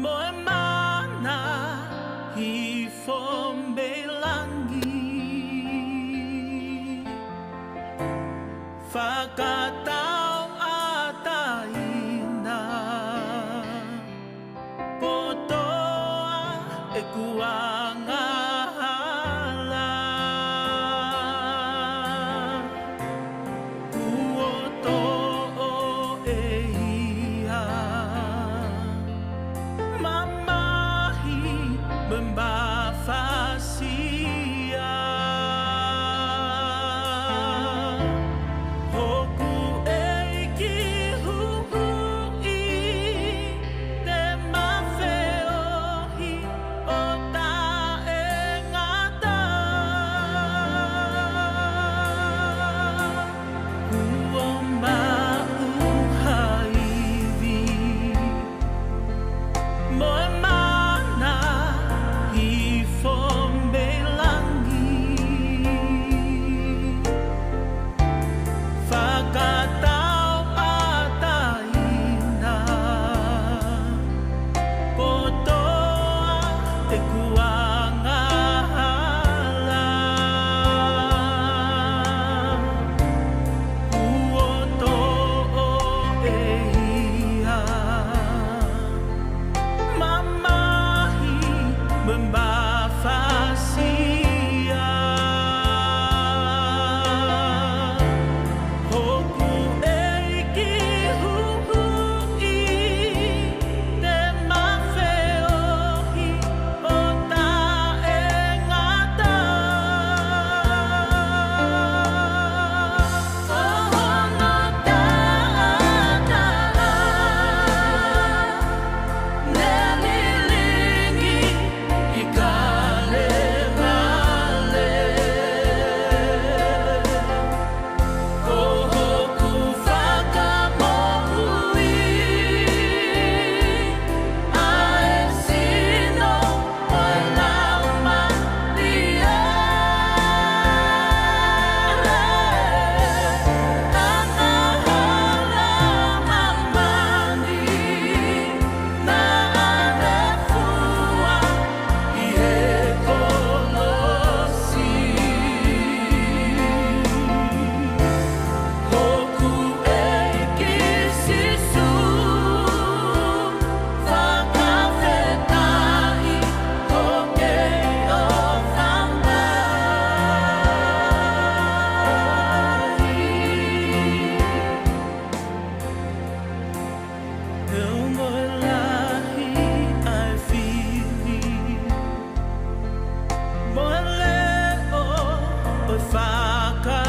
Moe mana hi fombelangi Fakatau ataina Potoa e kuangahala Kuoto o e ia Mamahi membafasia Hoku eiki huhui Te mawheohi o tae ngata Kuomba uhaivi Moe mana hi fombelangi Fakatau ataina Potoa te kuangahala Kuoto o e ia Mamahi membafasia Hoku eiki huhui Te mawheohi o tae ngata Ohono tātala Nelilingi i kale vale Kohoku whakamohui Ae sino o lauma lia Anahala mamani Na ane fua I he kolosi Hoku eiki sisu Whakawhetai Hoke o whamai Eo moe lahi ai whiwi Moe leo o whakahala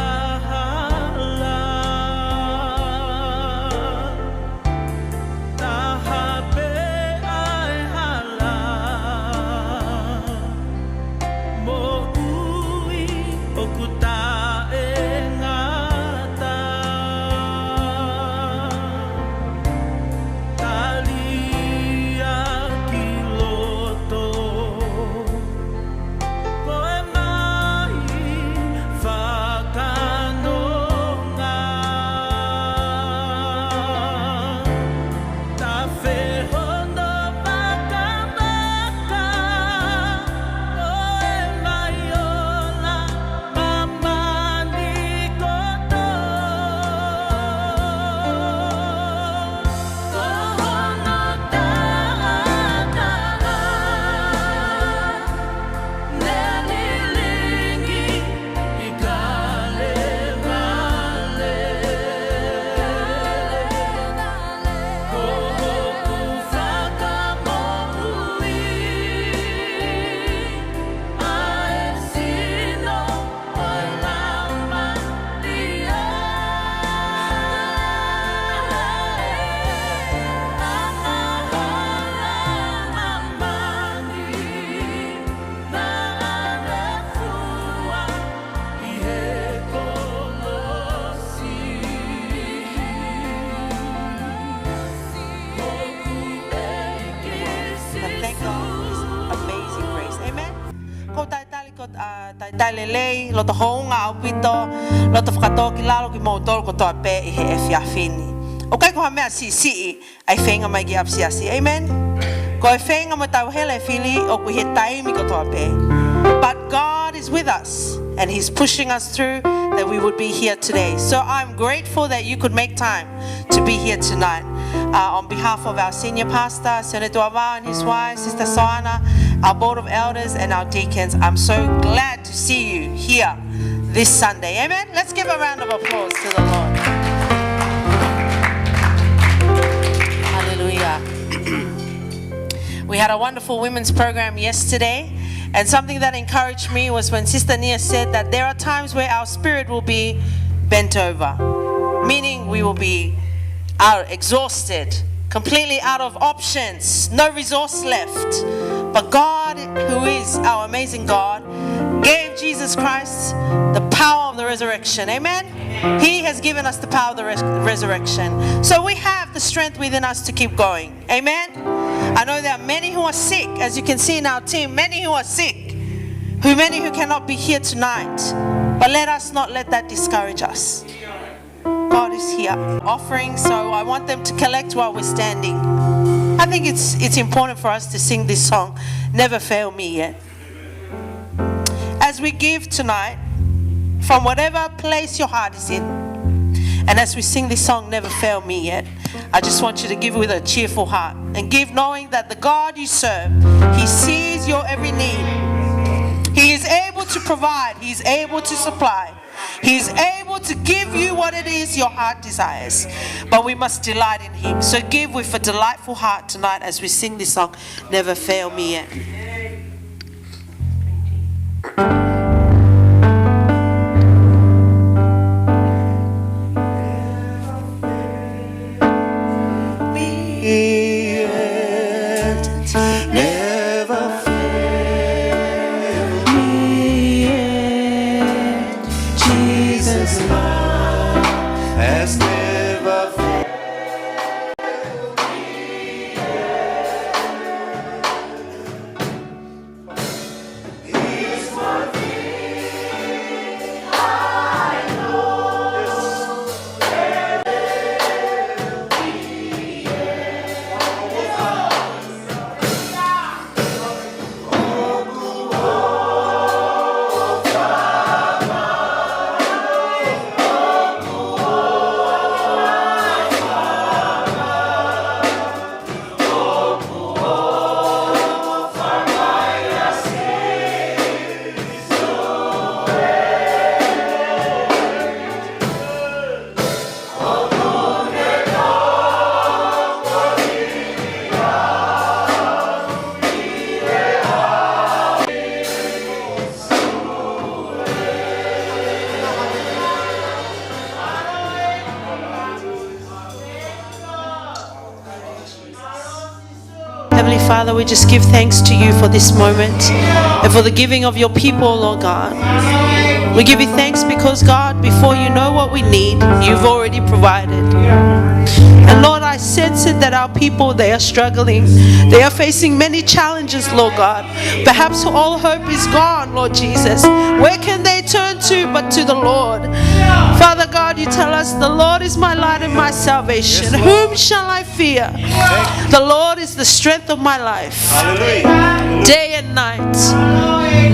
Taha pe ai hala Mo ui o kutae ngata Talia ki loto Koe mai whakanonga Ta whehono wakamaka Koe mai ola mamani koto Kohono tātala Nelilingi i kale vale Kohoku whakamohui Ae sino o lauma lia Anahala mamani Na ane fua I he kolosi Hoku eiki But thank God for His amazing grace. Amen. Ko Talitali ko Talitali lei loto hounga au pito loto whakatoki lalo ki mautoro ko toa pe I he e whiawhini. O kai ko ha mea si ai whenga mai ki apsiasi. Amen. Ko Ko e whenga mo tau hele fili o ku he taimi ko toa pe. But God is with us and He's pushing us through that we would be here today. So I'm grateful that you could make time to be here tonight. On behalf of our senior pastor, Senator Ava and his wife, Sister Soana, our board of elders and our deacons, I'm so glad to see you here this Sunday. Amen? Let's give a round of applause to the Lord. Hallelujah. We had a wonderful women's program yesterday, and something that encouraged me was when Sister Nia said that there are times where our spirit will be bent over, meaning we will be exhausted, completely out of options, no resource left. But God, who is our amazing God, gave Jesus Christ the power of the resurrection. Amen? He has given us the power of the resurrection. So we have the strength within us to keep going. Amen? I know there are many who are sick, as you can see in our team, many who are sick, many who cannot be here tonight. But let us not let that discourage us. God is here offering, so I want them to collect while we're standing. I think it's important for us to sing this song, Never Fail Me Yet. As we give tonight, from whatever place your heart is in, and as we sing this song, Never Fail Me Yet, I just want you to give with a cheerful heart and give knowing that the God you serve, He sees your every need. He is able to provide. He is able to supply. He is able to give you what it is your heart desires. But we must delight in Him. So give with a delightful heart tonight as we sing this song, Never Fail Me Yet. Father, we just give thanks to you for this moment and for the giving of your people, Lord God. We give you thanks because, God, before you know what we need, you've already provided. And Lord, I sense it that our people, they are struggling. They are facing many challenges, Lord God. Perhaps all hope is gone, Lord Jesus. Where can they turn to but to the Lord? Father God, you tell us, the Lord is my light and my salvation. Yes, whom shall I fear? The Lord is the strength of my life. Hallelujah. Day and night.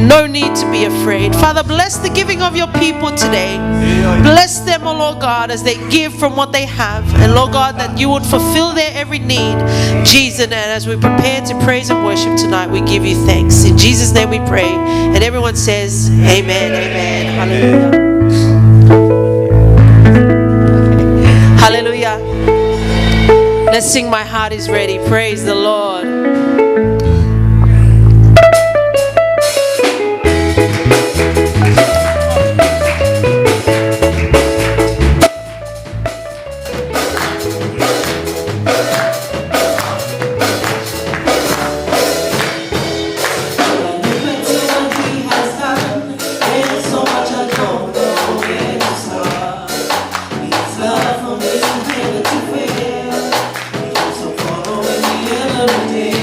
No need to be afraid. Father, bless the giving of your people today. Bless them, oh Lord God, as they give from what they have. And Lord God, that you would fulfill their every need. Jesus, and as we prepare to praise and worship tonight, we give you thanks. In Jesus' name we pray. And everyone says, Amen, amen. Hallelujah. Hallelujah. Let's sing My Heart Is Ready. Praise the Lord. Day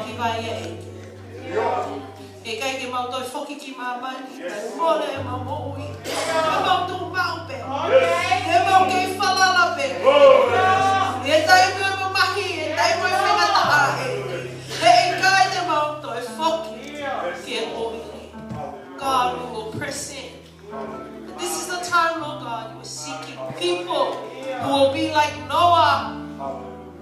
ki vai e. E kai ke mau toi whoki ki mamani. Mole e mau moui. E mau tū mau pe. E mau kei whalala pe. E tai mua ma mahi. E tai mua whengata a e. E kai te mau toi whoki. Ke oi. God, we will press in. But this is the time, Lord God, you are seeking people who will be like Noah.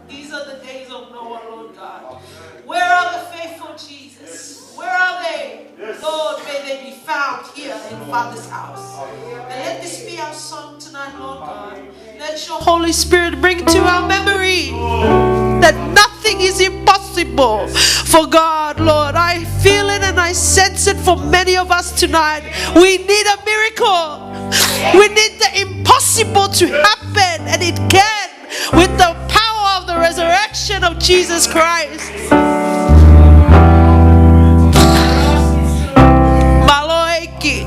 These are the days of Noah, Lord God. Where are the faithful Jesus? Where are they? Lord, may they be found here in Father's house. And let this be our song tonight, Lord God. Let your Holy Spirit bring to our memory that nothing is impossible for God, Lord. I feel it and I sense it for many of us tonight. We need a miracle. We need the impossible to happen, and it can with the power of the resurrection of Jesus Christ. Maloeki,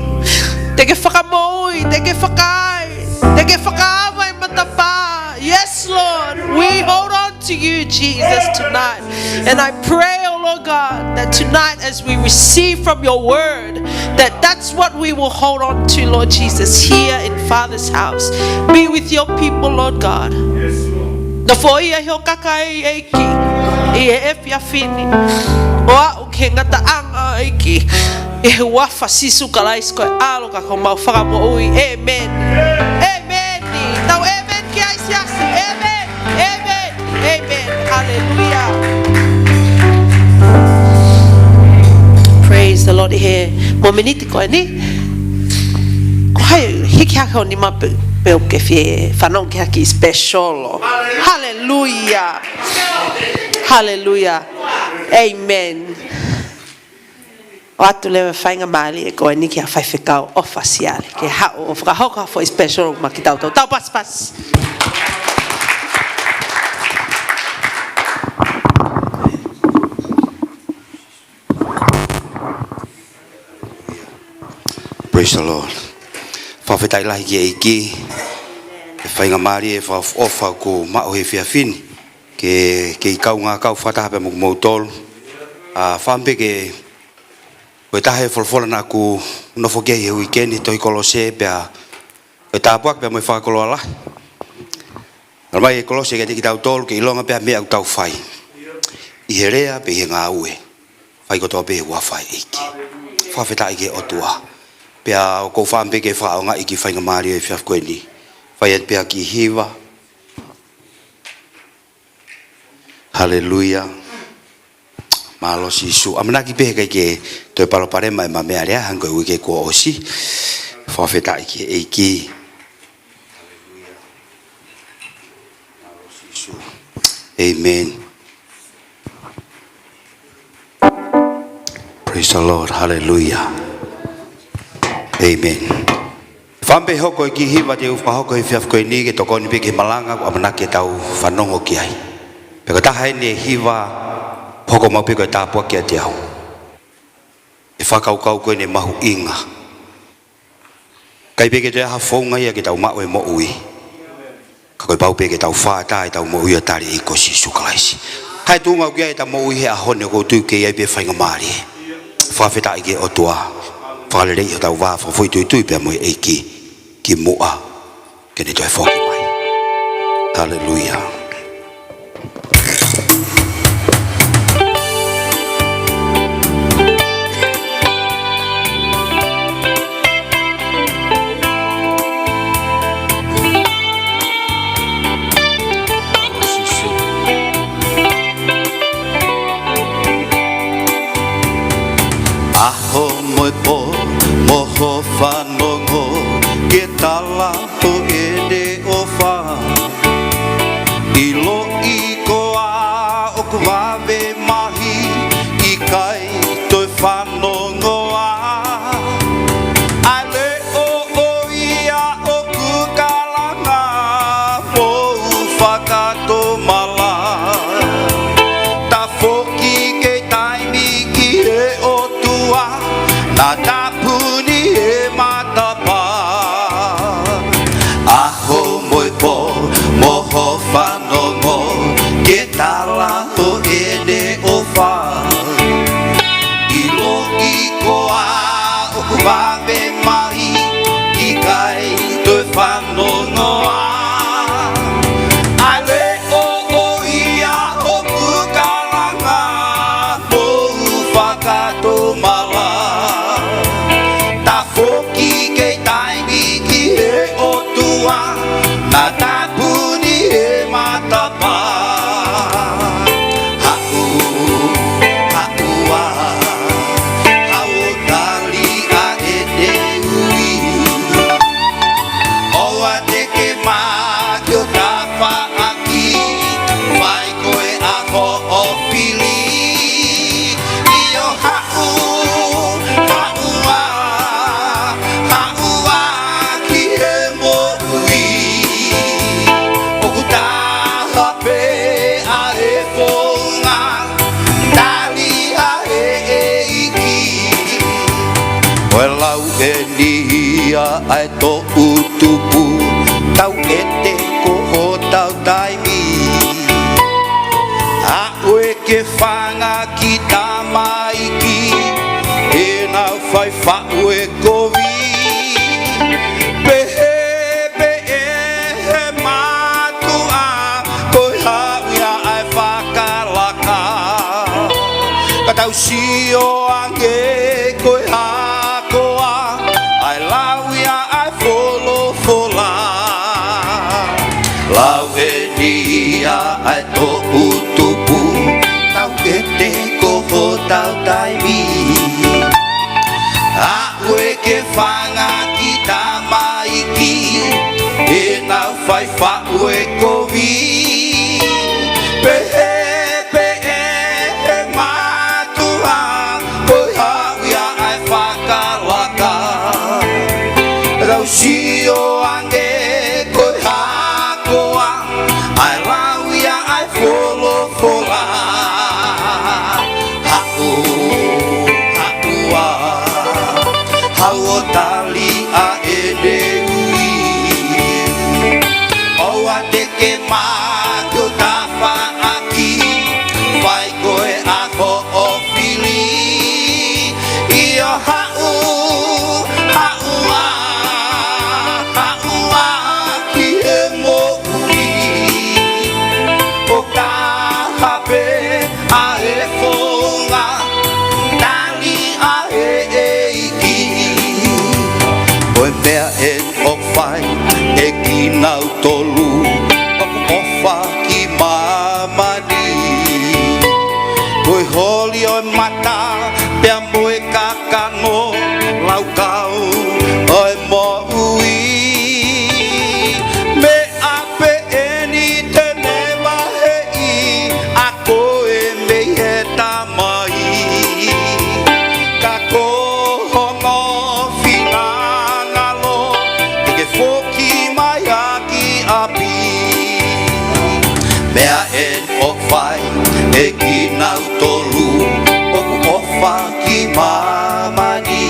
teke whakamoi, teke whakai, teke whakaawai matapa. Yes, Lord, we hold on to you, Jesus, tonight. And I pray, oh Lord God, that tonight as we receive from your word, that's what we will hold on to, Lord Jesus, here in Father's house. Be with your people, Lord God. Na foi a ho kakai eiki e efia fini o ke ngata anga eiki e wa fasisu kalais ko alo ka ko mau faka mo ui. Amen. Amen. Now amen ki ai siasi. Amen. Amen. Amen. Hallelujah. Praise the Lord. Here mo miniti ko ni ko hai hiki ha ni ma Peu que fie fanon que aqui special. Hallelujah. Hallelujah. Amen. O atu lewe whainga maali e koe ni ki a whaiwhekau o whasiale. Ke hao o whakahoka for special ma ki tau tau. Tau pas pas. Praise the Lord. Whawhetai lahi ki eiki. E whainga maari e whaofa ko mao he whiawhini. Ke i kau ngā kau whatahape mo mautolu. Whampe ke koe tahe wholwhola nā ku nofo kei he weekendi toi kolose pia koe tāpuak pia moi whakakolo ala. Ramai e kolose ke tiki tau tolu ke ilonga pia mea au tau whai. I he rea pe he ngā ue. Whai kotoa pe he wawhai eiki. Whawhetai ke otua. Pia o kou whampe ke whaonga i ki whainga maari e whiaf koe ni. Whai et pia ki hiwa. Hallelujah. Malo sisu. Amanaki pehe kai ke toi palopare mai ma mea rea hanko e wike kua osi. Whawheta i ki eiki. Malo sisu. Amen. Praise the Lord. Hallelujah. Amen. Whampe hoko i ki hiwa te uwha hoko i whiaf koe ni ke toko ni peke Malanga ko amanaki e tau whanongo ki ai. Peko taha ni e hiwa hoko mau peko e tāpua ki a te au. E whakaukau koe ne mahu inga. Kai peke te aha whaunga ia ke tau mao e mo ui. Ka koe pau peke tau whāta e tau mo ui a tari e ko si sukalaisi. Hai tūngau ki ai ta mo ui he ahone ko tū ke iai pe whainga maari. Whawheta i ke otua. Whakarere i o tau wā whawhoi tui tui pia mo e eiki ki mua. Ke ne toi whoki mai. Hallelujah. Moho whanongo ke tala o ede o wha Ilo i koa o kuwawe mahi I kai toi whanongo a Ai le o ia o kukalanga Mo whakato mala Ta whoki ke taimi ki he o tua Na tapuni he mai Walau enia ai to utupu tau ete ko ho tau taimi a oe ke whanga ki tā maiki e nau whai whaue kovi pehe pe e he matua koi hawia ai whakalaka ka tau sio ange koi hakoa ai lawia ai folofola lau e nia ai to utupu tau ete koho tau taimi a oe ke whanga ki tā maiki e nau whai whaue kovi pehe pe e he matua koi hawia ai whakalaka rau sio ange koi hakoa ai lawia ai folofola haua hau tali a ede ui oa te ke mātio tawha aki whai koe a ko o whili io haua ki he mo ui o ka hape a e whonga tali a e iki oe mea e o whai e ki nau tolu o wha ki mamani oe holi oe mata pea moe kakano lau kau oe mo ui me ape eni tene wahei a koe mei he tamai ka kohongo whinangalo e ke whoki mai aki api mea en o whai e ki nau tolu o wha ki mamani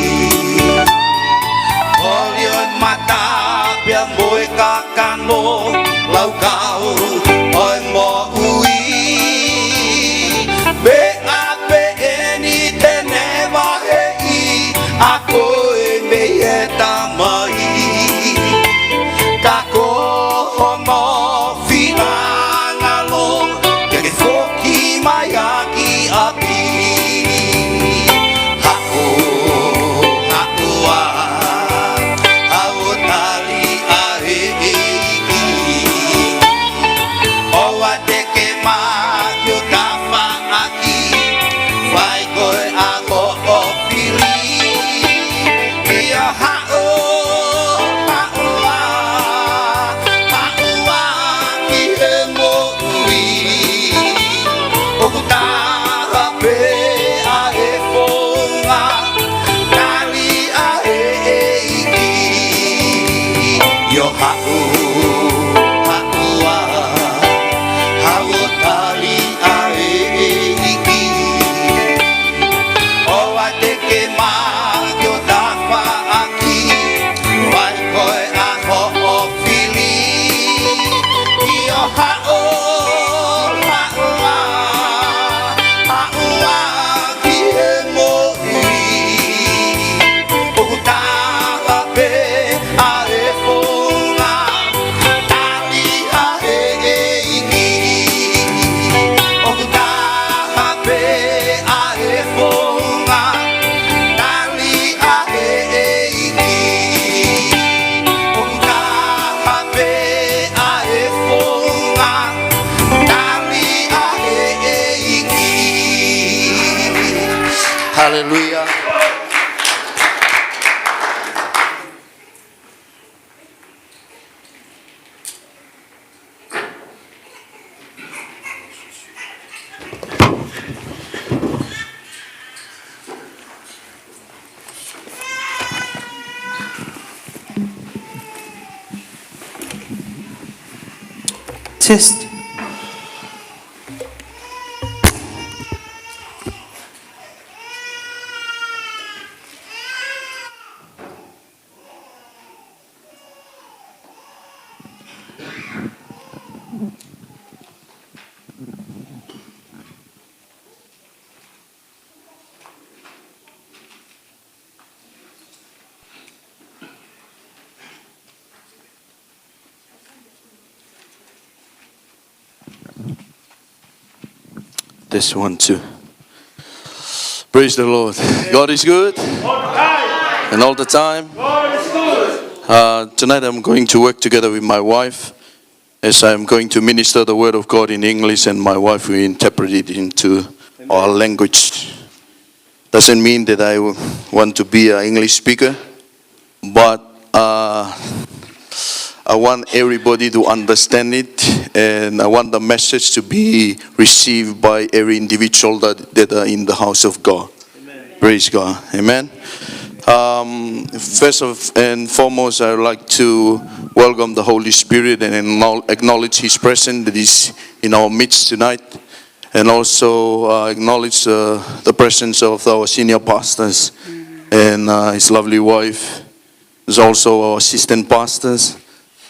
holi oe mata pia moe kakano lau kau oe mo ui me ape eni tene wahei a koe mei e tamai ka kohongo whinangalo ke whoki mai aki api haua hau tali a he iki oa te ke mātio tawha aki whai koe a ko o whili ia haua ki he mo ui o ta hape a e whonga tali a e iki io haua hau tali a e iki oa te ke mātio tawha aki whai koe a ho o whili io haua ki he mo ui o ta hape a e whonga tali a e iki o ta hape a e whonga tali a e iki o ta hape a e whonga tali a e iki Hallelujah. Test. This one too. Praise the Lord. God is good. And all the time. Tonight I'm going to work together with my wife as I'm going to minister the word of God in English, and my wife will interpret it into our language. Doesn't mean that I want to be an English speaker, but I want everybody to understand it, and I want the message to be received by every individual that are in the house of God. Amen. Praise God. Amen. First and foremost, I would like to welcome the Holy Spirit and acknowledge His presence that is in our midst tonight, and also acknowledge the presence of our senior pastors and his lovely wife. There's also our assistant pastors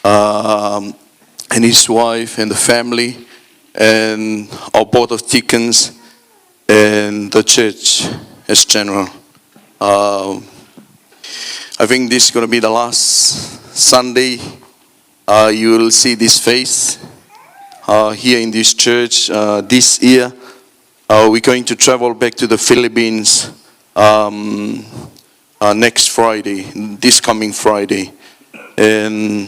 and his wife and the family, and our board of deacons and the church as general. I think this is going to be the last Sunday you will see this face here in this church this year. We're going to travel back to the Philippines next Friday, this coming Friday. And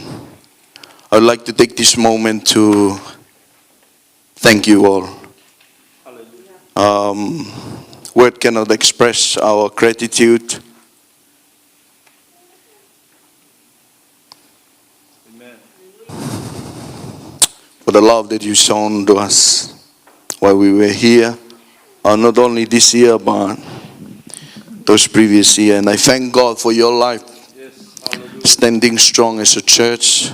I'd like to take this moment to thank you all. Word cannot express our gratitude. Amen. For the love that you've shown to us while we were here, not only this year, but those previous years. And I thank God for your life, standing strong as a church,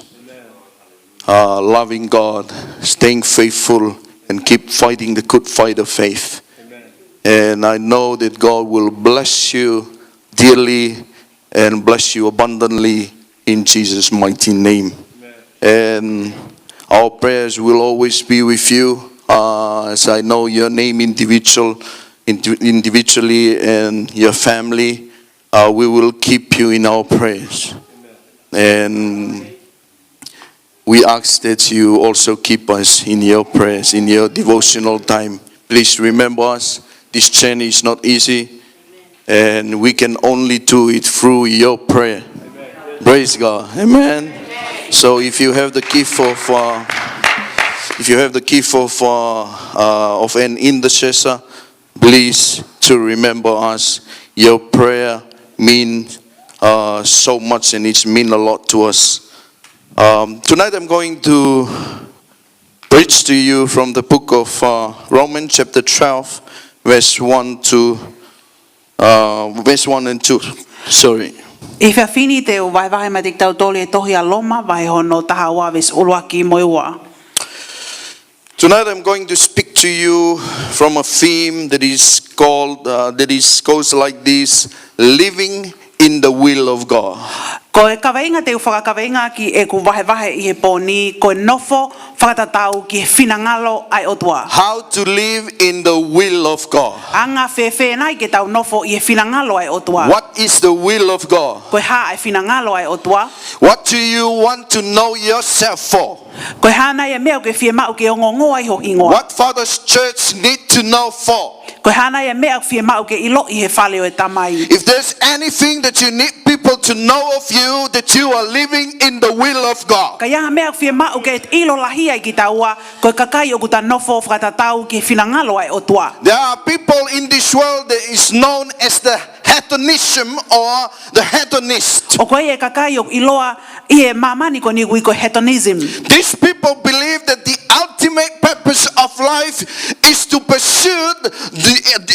loving God, staying faithful, and keep fighting the good fight of faith. Amen. And I know that God will bless you dearly and bless you abundantly in Jesus' mighty name. Amen. And our prayers will always be with you, as I know your name individually and your family. We will keep you in our prayers. And we ask that you also keep us in your prayers, in your devotional time. Please remember us. This journey is not easy, and we can only do it through your prayer. Amen. Praise God. Amen. Amen. So if you have the gift of an intercessor, please to remember us. Your prayer means so much, and it's mean a lot to us. Tonight I'm going to preach to you from the book of Romans chapter 12, verse 1 and 2. Sorry. I finite o vai vai matik tau toli tohia loma vai hono taha wavis ulwaki moiwa. Tonight I'm going to speak to you from a theme that is called goes like this: living in the will of God. Ko e kaweinga te whakakaweinga ki e ku vahe I he poni ko nofo whakatatau ki finangalo ai otua. How to live in the will of God. Anga fefe nai ke tau nofo I he finangalo ai otua. What is the will of God? Ko ha ai finangalo ai otua. What do you want to know yourself for? Ko ha nai e mea ke fie mau ke ongongo ai ho ingoa. What Father's church need to know for? Ko ha nai e mea fie mau ke ilo I he whale o tamai. If there's anything that you need people to know of you, that you are living in the will of God. Kaya mea fie mau ke ilo lahia I ki taua ko kakai o kuta nofo whakatatau ki finangalo ai otua. There are people in this world that is known as the hedonism or the hedonist. O koe e kakai o iloa I e mamani ko ni ko hedonism. These people believe that the ultimate purpose of life is to pursue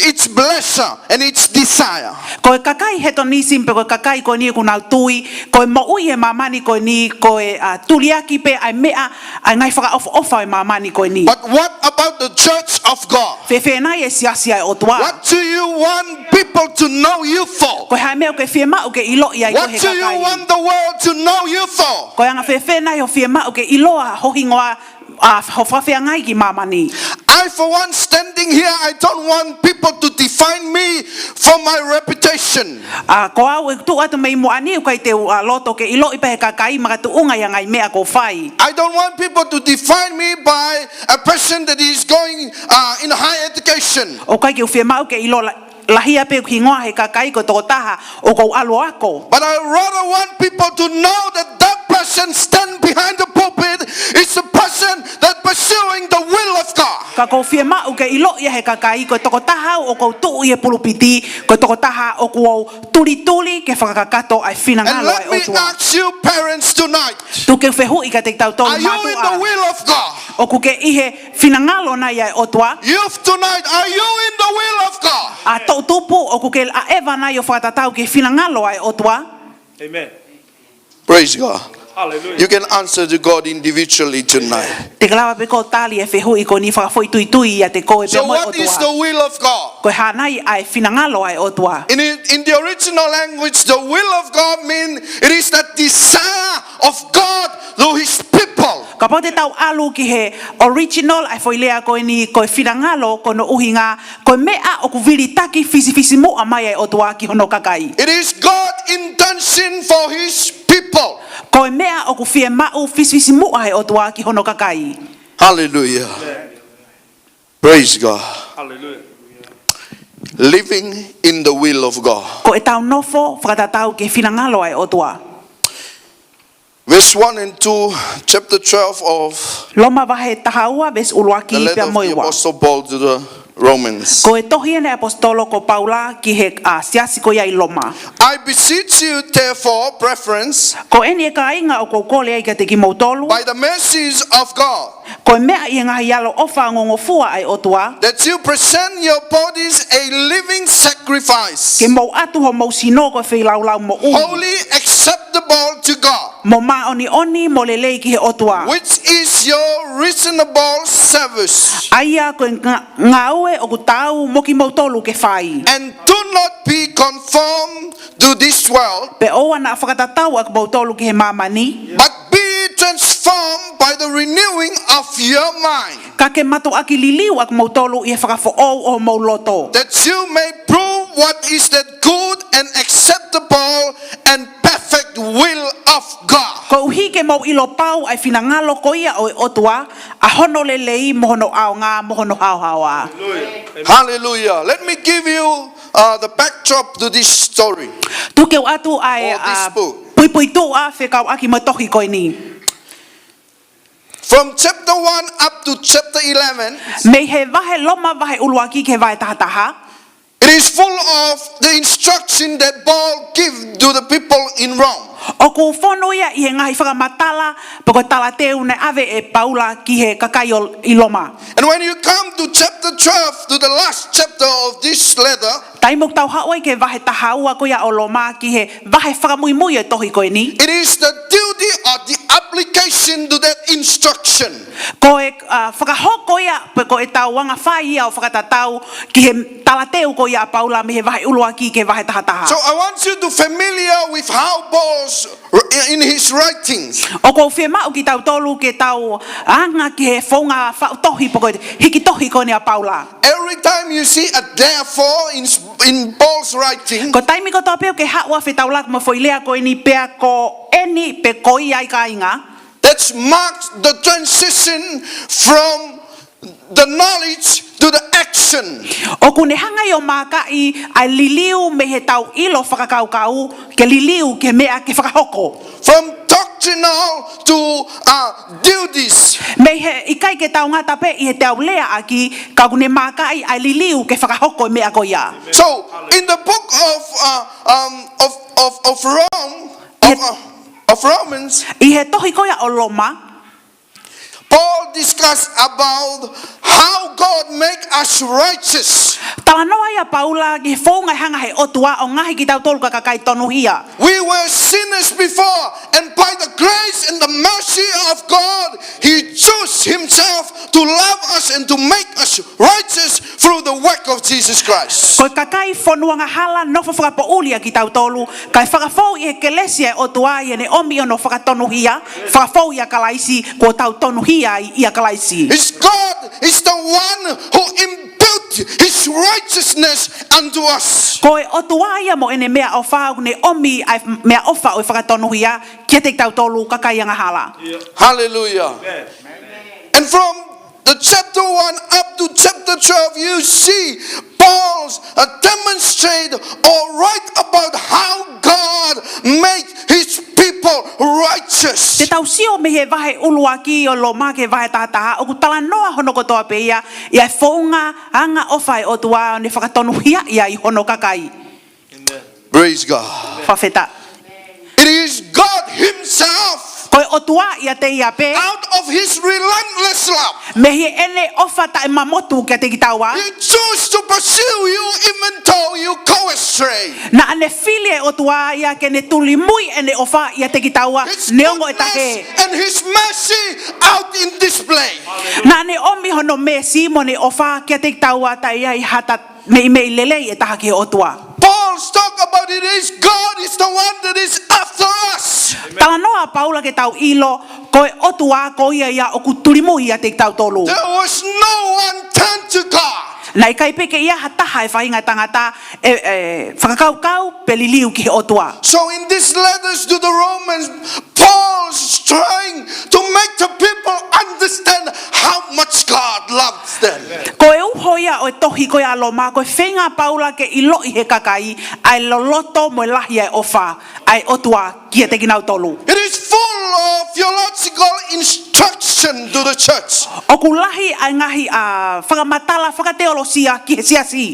its pleasure and its desire. Ko kakai hedonism pe ko kakai ko ni kuna tui ko mo ui e mamani ko ni ko e tuliaki pe ai mea ai ngai whaka ofa e mamani ko ni. But what about the church of God? Fefe nai e siasia e otua. What do you want people to know you for? Ko hai mea ke fie mau ke ilo ia ko What he do you kakai. want the world to know you for? Ko anga fefe nai o fie mau ke iloa hohingoa ho whawhia ngai ki mamani. I, for one, standing here, I don't want people to define me from my reputation. Ko au e tu atu mai mo ani kai te loto ke ilo I pe kakai maka tu unga yang ai mea ko fai. I don't want people to define me by a person that is going in high education. O kai ke u fia mau ke ilo lahia pe ki ngoa he kakai ko to taha o ko alo ako. But I rather want people to know that that person stand behind the pulpit is a person that pursuing the will of God. Ka ko fia mau ke ilo ia he kakai ko to taha o ko tu ia pulupiti ko to taha o ko tuli ke whakakato ai And finangalo let ai me otua. ask you parents tonight, Tu ke fehu I ka te tau tau are you in the will of God? o ku ke ihe finangalo na ia otua. Youth tonight, are you in the will of God? A to tupu o ku ke a eva na yo whakatatau ke finangalo ai otua. Amen. Praise God. Hallelujah. You can answer to God individually tonight. Te kalawa pe ko tali e fehu I ko ni whakafoi tui ia te koe pe So moi what is the otua. will of God? Ko hanai ai finangalo ai otua. In the original language, the will of God means it is the desire of God through His people. Ka pau te tau alu ki he original ai foi lea ko ni ko finangalo ko no uhinga ko mea o ku vili taki fisi mo amai ai otua ki hono kakai. It is God's intention for His people. Ko mea o ku fie mau fisi mo ai otua ki hono kakai. Hallelujah. Praise God. Hallelujah. Living in the will of God. Ko e tau nofo whakatatau ke finangalo ai otua. Verse 1 and 2, chapter 12 of Loma wahe tahaua ves the uluaki letter pia of the moiwa. Apostle Paul to the Romans. Ko e tohi ene apostolo ko Paula ki he siasi ko iai loma. I beseech you, therefore, brethren, Ko eni e ka inga o ko kole ai ka te ki mautolu. by the mercies of God, Ko mea i ngahi alo ofa ngongofua ai otua. that you present your bodies a living sacrifice, Ke mau atu ho mau sino ko whi lau mo uhi. wholly acceptable to God, Mo ma oni mo lelei ki he otua. which is your reasonable service. Aia ko ngaue o ku tau mo ki mautolu ke whai. And do not be conformed to this world, Pe oa na whakatatau ak mautolu ki he mamani. but be transformed by the renewing of your mind, Ka ke matu aki liliu ak mautolu I he whakafo o mauloto. that you may prove what is that good and acceptable and perfect will of God. Ko uhi ke mau ilo pau ai finangalo ko ia o otua. A hono lelei mo hono ao ngā mo hono hao hawa. Hallelujah. Let me give you the backdrop to this story. Tu ke atu ai Or this book. pui tu a whekau aki matohi koe ni. From chapter 1 up to chapter 11, Mei he vahe loma vahe uluaki ke vahe tahataha. it is full of the instruction that Paul gave to the people in Rome. O ku whono ia I he ngahi whakamatala poko tala teu ne ave e paula ki he kakaio I loma. And when you come to chapter 12, to the last chapter of this letter, Taimok tau haoi ke vahe tahaua ko ia o loma ki he vahe whakamui e tohi koe ni. it is the duty of the application to that instruction. Ko e whakahoko ia pe ko e tau wanga whai ia o whakatatau ki he tala teu ko ia paula me he vahe uluaki ke vahe tahataha. So I want you to familiar with how Paul's in his writings. O ko whi mau ki tau tolu ke tau anga ki he whaunga tohi poko hiki tohi ko ni a paula. Every time you see a therefore in Paul's writing, Ko taimi ko tau peo ke hawa whi tau lak mo whoilea ko ni pea ko eni pe ko iai ka inga. that marks the transition from the knowledge to the action. O kune hanga yo makai ai liliu me he tau ilo whakakau ke liliu ke mea ke whakahoko. From doctrinal to duties. Me he ikai ke tau ngata pe I he tau lea aki ka kune makai ai liliu ke whakahoko mea ko ia. So in the book of Rome, of Romans, I he tohi ko ia o Roma, Paul discussed about how God make us righteous. tala noa ia paula ki he whaunga hanga he otua o ngahi ki tau tolu ka kakai tonu hia. We were sinners before, and by the grace and the mercy of God, He chose Himself to love us and to make us righteous through the work of Jesus Christ. Ko kakai whonuanga hala no whakapouli ki tau tolu, kai whakafou I he kelesia o tua I ne omi o no whakatonu hia, whakafou ia kalaisi ko tau tonu hia ia kalaisi. It's God is the one who imbued His righteousness unto us. Ko e otua ia mo ene mea ofa ne omi ai mea ofa o whakatonuhia kia te tautolu kakaianga hala. Hallelujah. Amen. And from the chapter 1 up to chapter 12, you see Paul's demonstrate or write about how God made his people righteous. Te tausio me he vahe ulua ki o lo ma ke vahe tahataha o ku tala noa hono kotoa pe ia e whaunga anga ofa e otua ne whakatonuhia ia I hono kakai. Amen. Praise God. Whawheta. It is God himself, Ko e otua ia te ia pe out of his relentless love, me he ene ofa ta e mamotu kia te kitawa. he chose to pursue you even though you go astray. Na ane fili e otua ia ke ne tuli mui ene ofa ia te kitawa His neongo e goodness tahe. and his mercy out in display. Na ane omi hono me simo ne ofa kia te kitawa ta ia I hata me lelei e taha ki otua. Paul's talk about it is God is the one that is after us. Tala noa Paula ke tau ilo ko e otua ko ia o ku tuli mui ia te tau tolu. There was no one turned to God. Na ikai peke ia hataha e whainga tangata whakakau peliliu ki otua. So in these letters to the Romans, Paul's trying to make the people understand how much God loves them. Ko e uho ia o e tohi ko ia loma ko e whenga Paula ke ilo I he kakai ai loloto mo lahi e ofa ai otua ki e te kinau tolu. It is full of theological instruction to the church. O ku lahi ai ngahi a whakamatala whakateolosia ki he siasi.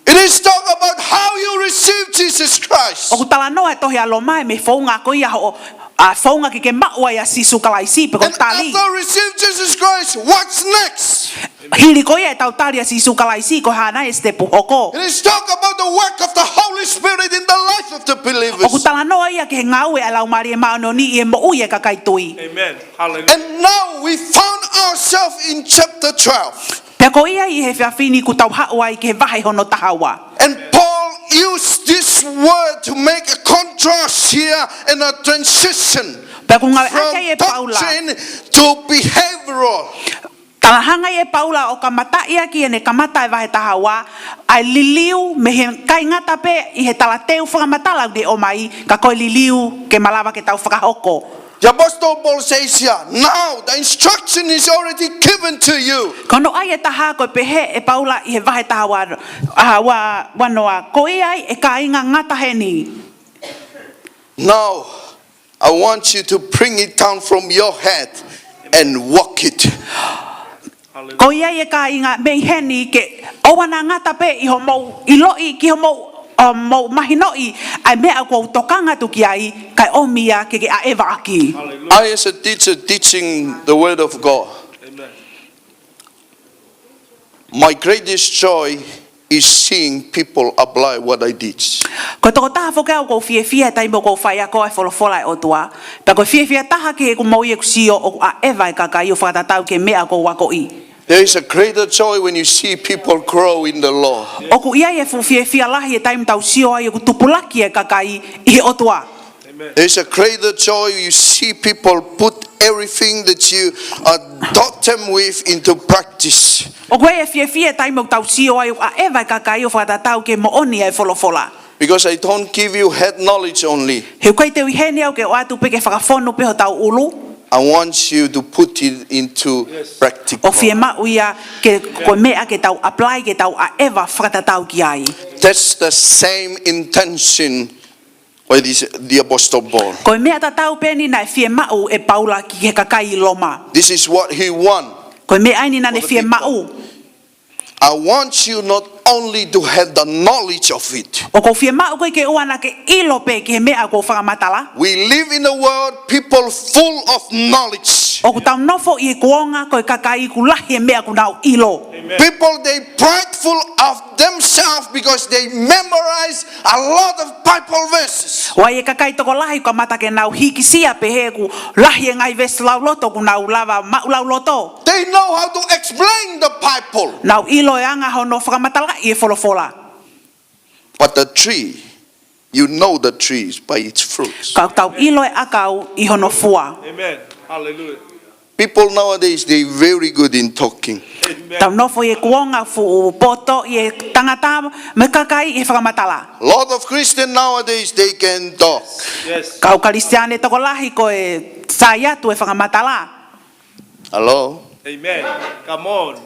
It is talk about how you receive Jesus Christ. O ku tala noa e tohi a loma e me whaunga ko ia ho a whaunga ke maua ia sisu kalaisi pe ko And tali. after receive Jesus Christ, what's next? Hili ko ia e tau tali a sisu kalaisi ko hana e stepu hoko. It is talk about the work of the Holy Spirit in the life of the O ku believers. tala noa ia ke he ngau e alau mari e maononi I e mo ui e kakai tui. Amen. Hallelujah. And now we found ourselves in chapter 12. Pea ko ia I he whiawhini ku tau haua I ke he vahe hono tahawa. And Paul used this word to make a contrast here and a transition Pea ku ngau from ake e Paula. doctrine to behavioral. Talahanga e Paula o kamata ia ki ene kamata e vahe tahawa ai liliu me he kai ngata pe I he talateu whakamatala de o mai ka koe liliu ke malawa ke tau whakahoko. The Apostle Paul says here, now the instruction is already given to you. Kono ai e taha koe pehe e Paula I he vahe tahawa wanoa ko ai e ka inga ngata he ni. Now, I want you to bring it down from your head and walk it. Ko ia e ka inga me he ni ke o wana ngata pe I ho mo I loi ki ho mo mo mahinoi ai mea ko tokanga tu ki ai kai o mia ke a eva aki. I, as a teacher, teaching the Word of God, Amen. my greatest joy is seeing people apply what I teach. Ko toko taha whakau ko fie tai mo ko whai ako e wholofola e o tua. Pea ko fie taha ke ko mau I e kusio o a eva e kakai o whakatatau ke mea ko wako I. There is a greater joy when you see people grow in the Lord. O ku ia e fie lahi e taim tau sio ai o ku tupulaki e kakai I o tua. Amen. There is a greater joy you see people put everything that you taught them with into practice. O ku e fie taim o tau sio ai o a eva e kakai o whakatatau ke mo oni e wholofola. Because I don't give you head knowledge only. He koe te wiheni au ke o atu pe ke whakawhonu pe ho tau ulu. I want you to put it into practical. O fie mau ia ke koe mea ke tau apply ke tau a eva whakatatau ki ai. That's the same intention with the Apostle Paul. Koe mea tatau peni na e fie mau e Paula ki he kakai I loma. This is what he wants. Koe mea aini na ne fie mau. I want you not only to have the knowledge of it. O ko fie mau koe ke uana ke ilo pe ke he mea ko whakamatala. We live in a world people full of knowledge. O ku tau nofo I kuonga koe kakai ku lahi e mea ku nau ilo. People they prideful of themselves because they memorize a lot of Bible verses. Wai e kakai toko lahi ka mata ke nau hiki sia pe he ku lahi e ngai ves lau loto ku nau lava mau lau loto. They know how to explain the Bible. Nau ilo e anga hono whakamatala I e wholofola. But the tree, you know the trees by its fruits. Kau tau ilo e akau I hono fua. Amen. Hallelujah. People nowadays, they're very good in talking. Tau nofo ye kuonga fu poto ye tangata mekakai e whakamatala. A lot of Christians nowadays, they can talk. Yes. Kau karistiane toko lahi ko e sayatu e whakamatala. Hello? Amen. Come on.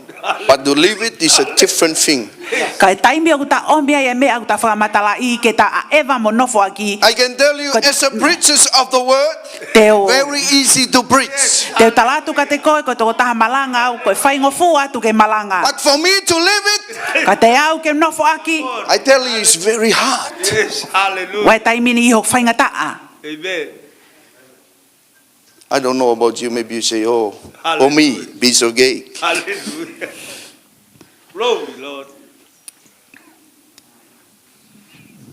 But to live it is a different thing. Kai taimi aku ta ombia ye me aku ta whakamatala I ke ta a eva mo nofo aki. I can tell you, as a preacher of the word, Teo very easy to preach. Teo talatu ka te koe ko toko taha malanga au ko e whaingo fua tu ke malanga. But for me to live it, Ka te au ke nofo aki. I tell you, it's very hard. Yes. Hallelujah. Wai taimi ni iho whainga taa. Amen. I don't know about you. Maybe you say, oh, for me, piece of cake. Hallelujah. Glory, Lord.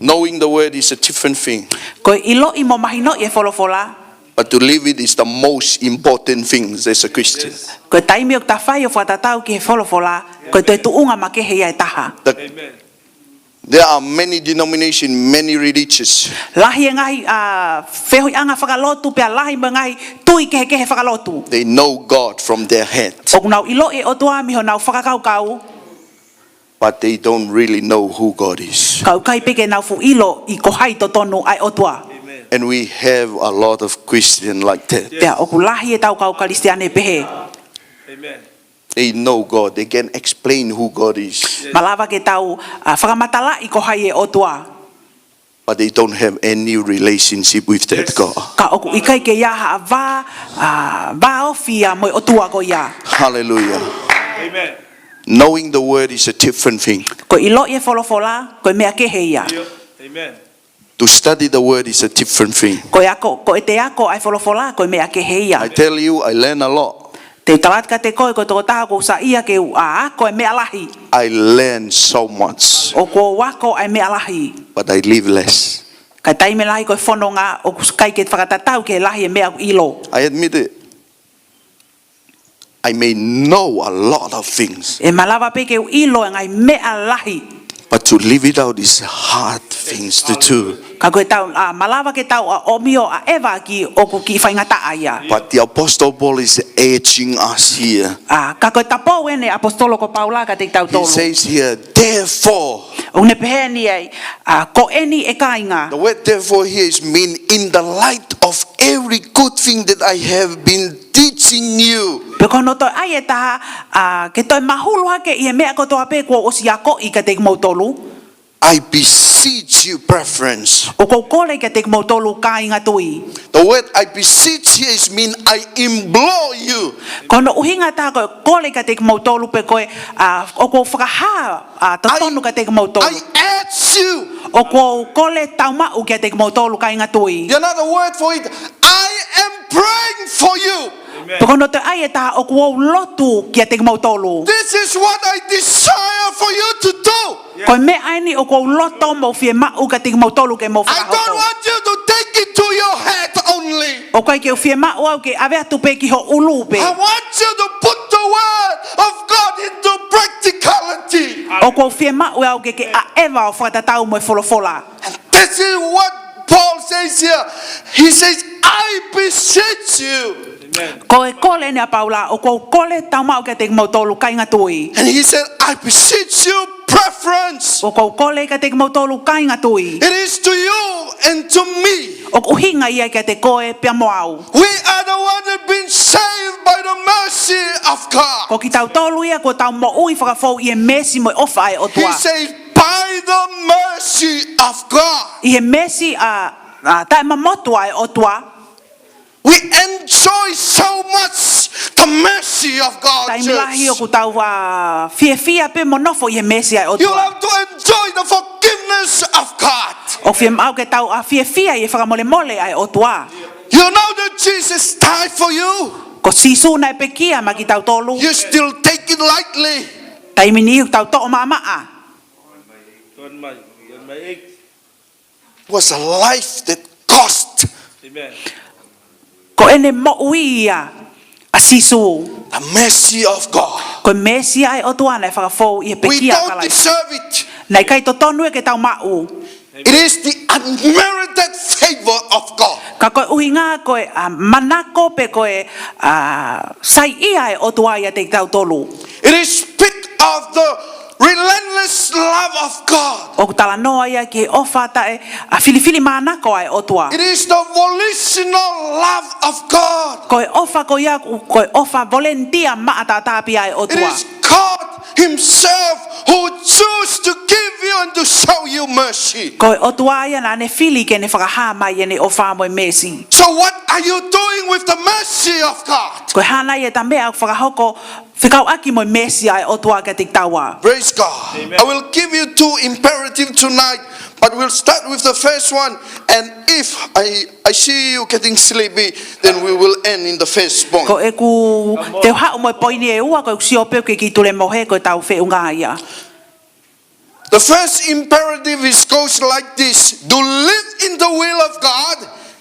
Knowing the word is a different thing. Ko ilo I mo mahino ye folofola. But to live it is the most important thing as a Christian. Yes. Ko taimi ok ta whai o whatatau ki he folofola. Ko te tuunga ma ke he ia e taha. Amen. There are many denominations, many religions. Lahi e ngahi whehui anga whakalotu pia lahi me ngahi tui ke he whakalotu. They know God from their head, Ok nau ilo e otua miho nau whakakau but they don't really know who God is. kau kai peke nau fu ilo I ko hai to tonu ai otua. Amen. And we have a lot of Christians like that. Pia oku lahi e tau kau karistiane pehe. Amen. They know God. They can explain who God is, Malava ke tau whakamatala I ko hai e otua. but they don't have any relationship with that God. Ka oku ikai ke yaha va ofia mo otua ko ya. Hallelujah. Amen. Knowing the word is a different thing. Ko ilo e folofola ko mea ke he ia. Amen. To study the word is a different thing. Ko e te ako ai folofola ko mea ke he ia. I tell you, I learn a lot. Te talat ka te koe ko toko taha ko sa ia ke ko e mea lahi. I learn so much, O ko wako ai mea lahi. but I live less. Kai taime lahi ko e whanonga o kai ke whakatatau ke lahi e mea ilo. I admit it. I may know a lot of things, E malava peke u ilo e ngai mea lahi. but to live it out is hard things to do. Ka koe tau malava ke tau o mio a eva ki o ko ki whaingata aia. But the Apostle Paul is urging us here. Ka koe tapo ene apostolo ko Paula ka te tau He tolu. says here, therefore. O ne pehe ni ai ko eni e kainga. The word therefore here is mean in the light of every good thing that I have been teaching you. Peko no to ai e taha ke toi mahulu hake I e mea ko toa pe ko o siako I ka te mautolu. I beseech you, preference. O ko kole ka te mautolu kainga tui. The word I beseech here is mean I implore you. Kono uhinga ta ko kole ka te mautolu pe koe o ko whakaha totonu ka te mautolu. I urge you. O ko kole tauma u ka te mautolu kainga tui. Another word for it. I am praying for you. Peko no te ai e taha o ko lotu ki te mautolu. This is what I desire for you to do. Ko me aini o ko loto mo fie ma u ka te mautolu ke mo I don't whakahoto. want you to take it to your head only. O kai ke fie ma u au ke ave atu pe ki ho ulu pe. I want you to put the word of God into practicality. O ko fie ma u au ke a eva o whatatau mo e folofola. This is what Paul says here. He says, I beseech you. Ko e kole ne a Paula o ko kole tauma o ke te mautolu kainga tui. And he said, I beseech you, preference. O ko kole ka te mautolu kainga tui. It is to you and to me. O uhinga ia ke te koe pia moau. We are the ones that have been saved by the mercy of God. Ko ki tau tolu ia ko tau mo ui whakafou I e mesi mo e ofa e o He tua. says, by the mercy of God. I e mesi tae mamotua e o tua. We enjoy so much the mercy of God. Tai milahi o Church. ku tau fia pe monofo I e mesi e o You tua. have to enjoy the forgiveness of God. O fia mau ke tau fia I e whakamole mole ai o tua. You know that Jesus died for you. Ko sisu na e pekia ma ki tau tolu. You still take it lightly. Tai mini u tau to'o maa. Tuan Mai. Tuan Mai. It was a life that cost. Amen. Ko ene mo uia a sisu. The mercy of God. Ko mesi ai o tua na e whakafou I e We pekia don't kalai. deserve it. Nei kai to tonu e ke tau mau. It is the unmerited favor favor of God. Ka koe uhinga koe manako pe koe sai ia e otua ia te tau tolu. It is speak of the relentless love of God. O tala noa ia ki ofa ta e filifili manako ai otua. It is the volitional love of God. Koe ofa ko ia koe ofa volentia maata tapi ai It otua. is God Himself who choose to give you and to show you mercy. Koe otua ia na ne fili ke ne whakahama ia ne ofa mo mesi. So what are you doing with the mercy of God? Koe hana ia ta mea whakahoko whikau aki mo mesi ai otua ka tik tawa. Praise God. Amen. I will give you two imperatives tonight, but we'll start with the first one. And if I see you getting sleepy, then we will end in the first point. Ko e ku te hau mo poini e ua ko si ope ke ki tule mohe ko tau fe unga ia. The first imperative goes like this: to live in the will of God,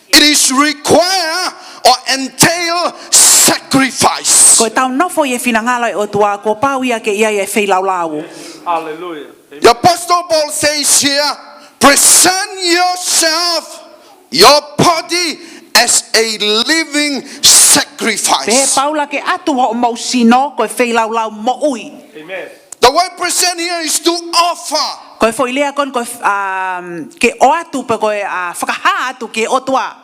it is require or entail sacrifice. Ko tau nofo ye finangala e otua ko pau ia ke ia e fei laulau. Hallelujah. Amen. The Apostle Paul says here, present yourself, your body, as a living Pe sacrifice. paula ke atu ho mo sino ko fei laulau mo ui. Amen. The word present here is to offer. Ko foi lea kon ko ke o atu pe ko whakaha atu ke otua.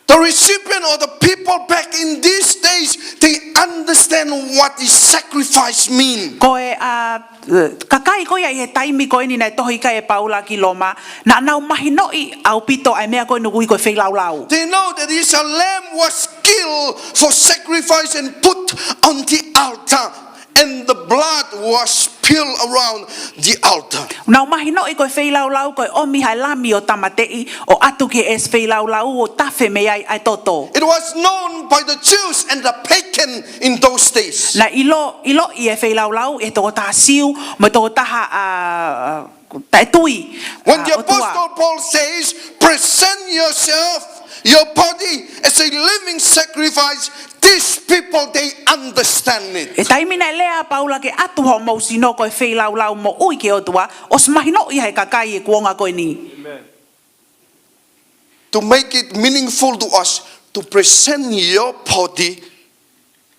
The recipient or the people back in these days, they understand what this sacrifice means. Ko kakai ko ia e taimi ko ni na tohi ka e paula ki loma na nau mahinoi au pito ai mea ko nugui ko fei laulau. They know that this lamb was killed for sacrifice and put on the altar, and the blood was spilled around the altar. Nau mahinoi ko fei laulau ko omi hai lami o tamatei o atu ke es fei laulau o tafe me ai toto. It was known by the Jews and the pagan in those days. Na ilo i e fei laulau e toko taha siu mo toko taha tae tui. When the o tua. Apostle Paul says, present yourself, your body as a living sacrifice, these people, they understand it. E taimina e lea paula ke atu ho mo sino ko e fei laulau mo ui ke o tua os mahinoi hai kakai e kuonga ko ni. Amen. To make it meaningful to us, to present your body,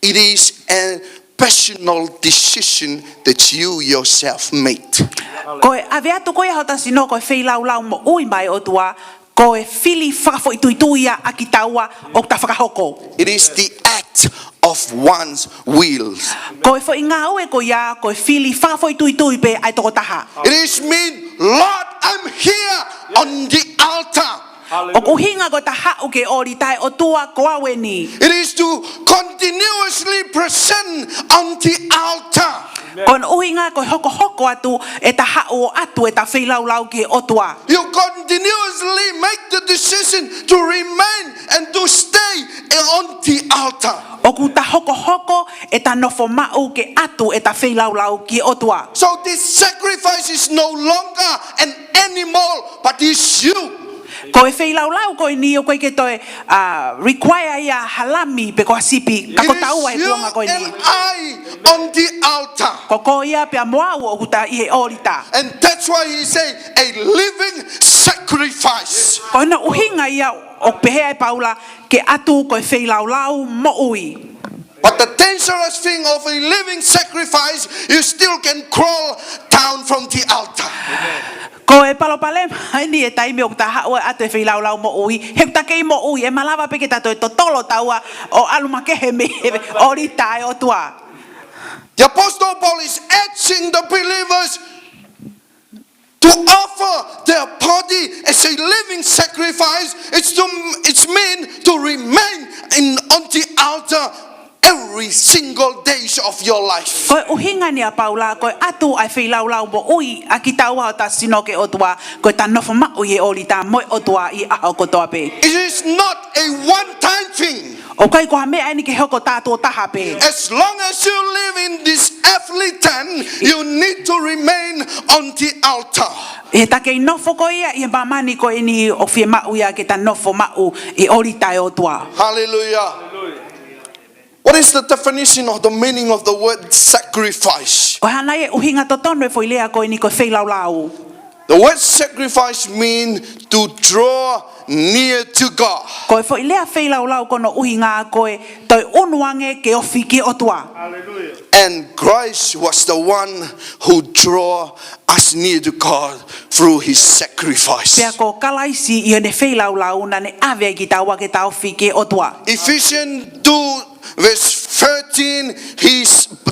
it is a personal decision that you yourself made. Ko e ave atu ko e hota sino ko e fei laulau mo ui mai o tua ko e fili whakafo i tuituia a ki taua o ta whakahoko. It is the act of one's will. Ko e fo inga ue ko ia ko e fili whakafo i tuitui pe ai toko taha. It is mean, Lord, I'm here on the altar. O kuhinga ko taha o ke ori tai o tua ko awe ni. It is to continuously present on the altar. Kon uhinga ko hoko atu e taha o atu e ta whei laulau ke o tua. You continuously make the decision to remain and to stay on the altar. O ku ta hoko e ta nofo mau ke atu e ta whei laulau ke o tua. So this sacrifice is no longer an animal, but it's you. Ko e whei laulau ko ni o koe ke toe require ia halami pe ko hasipi kako tau ai It is you kuonga ko and ni. I on the altar. Ko ia pe moau o kuta i he orita. And that's why he say a living sacrifice. Ko na uhinga ia o pehe ai paula ke atu ko e whei laulau mo ui. But the dangerous thing of a living sacrifice, you still can crawl down from the altar. Ko e palopale mai ni e taimi o taha o atu e whei laulau mo ui. He ta kei mo ui e malawa pe ke tato e totolo taua o aluma ke he me orita e o tua. The Apostle Paul is urging the believers to offer their body as a living sacrifice. It's meant to remain on the altar every single days of your life. Ko uhinga ni a paula ko atu ai whei laulau mo ui a ki taua o ta sino ke o tua ko ta nofo mau i e orita mo o tua i aho ko toa pe. It is not a one-time thing. O kai ko hame ai ni ke hoko tātou taha pe. As long as you live in this earthly tent, you need to remain on the altar. E ta kei nofo ko ia i mamani ko ini o fie mau ia ke ta nofo mau i orita e o tua. Hallelujah. What is the definition of the meaning of the word sacrifice? O hana e uhinga totono e foi lea ko ini ko whei laulau. The word sacrifice means to draw near to God. Koe fo ilea whailau lau kono uhi ngā koe toi unuange ke ofi ke otua. Hallelujah. And Christ was the one who drew us near to God through his sacrifice. Pea ko kalaisi i ne whailau lau na ne ave ki taua ke tau fi ke otua. Ephesians 2 verse 13,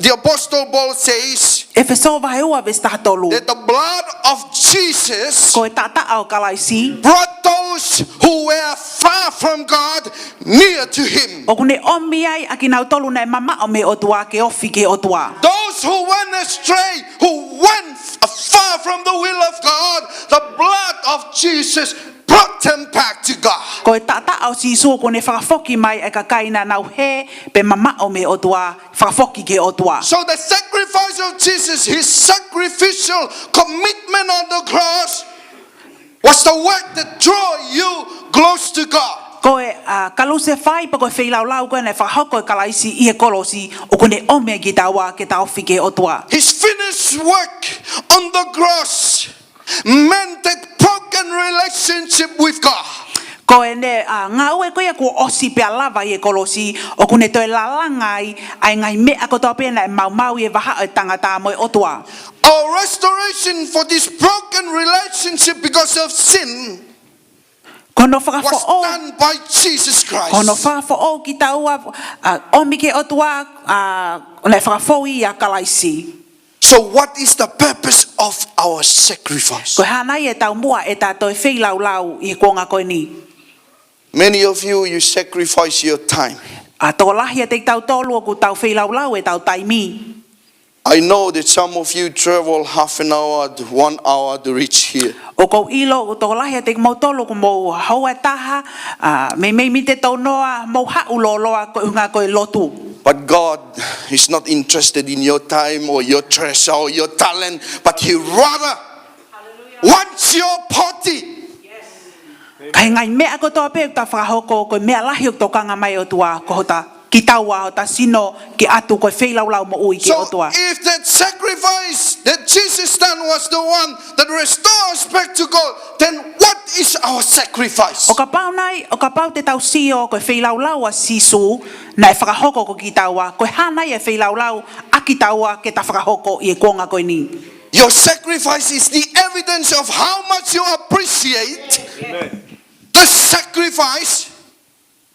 the Apostle Paul says Efeso vaheua vestatolu. that the blood of Jesus Koe tata au kalaisi. brought those who were far from God near to him. O kune omiai akinau tolu na mama o me otua ke ofi ke otua. Those who went astray, who went far from the will of God, the blood of Jesus brought them back to God. Koe tata au sisu kune whakafoki mai e ka kaina nau he pe mama o me otua whakafoki ke otua. So the sacrifice of Jesus, his sacrificial commitment on the cross, was the work that drew you close to God. Koe kaluse whai pa koe whailau lau koe ne whahoko e kalaisi i e kolosi o kune ome ki taua ke tau fi ke otua. His finished work on the cross meant that broken relationship with God. Koe ne ngā ue koe ko osi pe lava i e kolosi o kune toi lalangai ai ngai mea ko toa pena e mau i e waha e tangata mo e otua. Our restoration for this broken relationship because of sin Kono was whakafo done by Jesus Kono Christ. whakafo ki taua omi ke otua ne whakafo i a kalaisi. So what is the purpose of our sacrifice? Koe hanai e tau mua e tā toi whailau lau i konga koe ni. Many of you sacrifice your time. Tō lahi e te tau tolu o ku tau whailau lau e tau taimi. I know that some of you travel half an hour to 1 hour to reach here. O kou ilo o tō lahi e te mau tolu ku mou hau e taha me mi te tau noa mou hau loloa koe unga koe lotu. But God is not interested in your time or your treasure or your talent, but he rather wants your body. Kai ngai mea ko tō pe ta whakahoko koe mea lahi o tō kanga mai o tua ko hota ki taua o ta sino ki atu koe whailau lau mo ui ki o So tua. if that sacrifice that Jesus done was the one that restores back to God, then what is our sacrifice? O ka pau nai, o ka pau te tau sio koe whailau lau a sisu na e whakahoko ko ki taua. Koe hanai e whailau lau a ki taua ke ta whakahoko i e konga koe ni. Your sacrifice is the evidence of how much you appreciate the sacrifice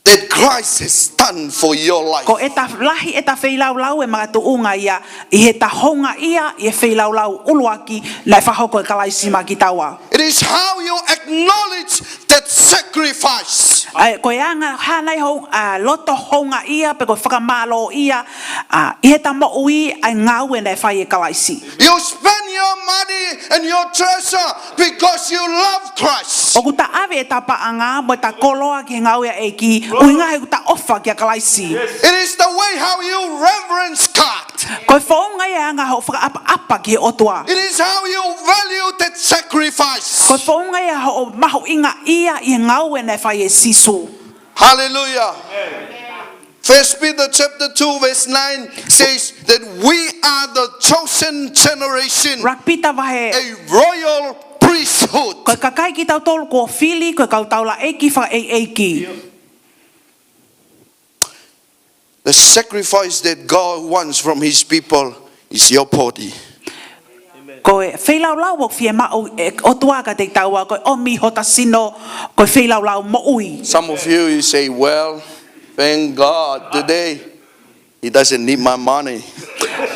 that Christ has done for your life. Ko e ta lahi e ta whailau lau e mga tuunga ia i he ta honga ia i e whailau lau uluaki na e whahoko e kalaisima ki taua. It is how you acknowledge that sacrifice. Ko e anga hanai hou loto honga ia pe ko whakamalo ia i he ta mo ui ai ngau e na e whai e kalaisi. You spend your money and your treasure because you love Christ. O ku ta ave e ta paanga mo ta koloa ki ngau e ki uinga he ku ta ofa ki a kalaisi. It is the way how you reverence God. Ko e whaunga e anga hau whakaapa ki he otua. It is how you value that sacrifice. Ko e whaunga e hau maho inga ia i ngau e na e whai e sisu. Hallelujah. First Peter chapter 2 verse 9 says that we are the chosen generation, Rakpita vahe. a royal priesthood. Ko e kakai ki tau tolu ko fili, ko e kau taula eiki wha eiki. The sacrifice that God wants from his people is your body. Ko e whailau lau o fie mao o tuaka te taua, ko e omi hota sino, ko e whailau lau mo ui. Some of you say, well, thank God today he doesn't need my money.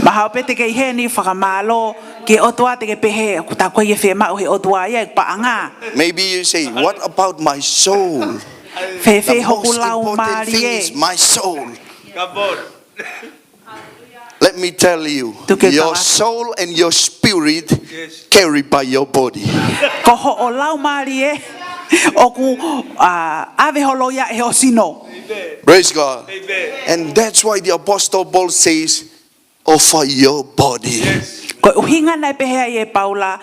Maha pete ke he ni whakamalo, ke o tua te ke pehe, ko ta koe e whie mao he o tua ia e paanga. Maybe you say, what about my soul? Whe The hoku most lau important thing maari is e. my soul. Come on. Let me tell you, Tuketala. your soul and your spirit Yes. carried by your body. Ko ho o lau maari e, o ku ave holo ia e o sino. Praise God. Amen. And that's why the Apostle Paul says, offer your body. Yes. Ko uhinga na pehea e Paula,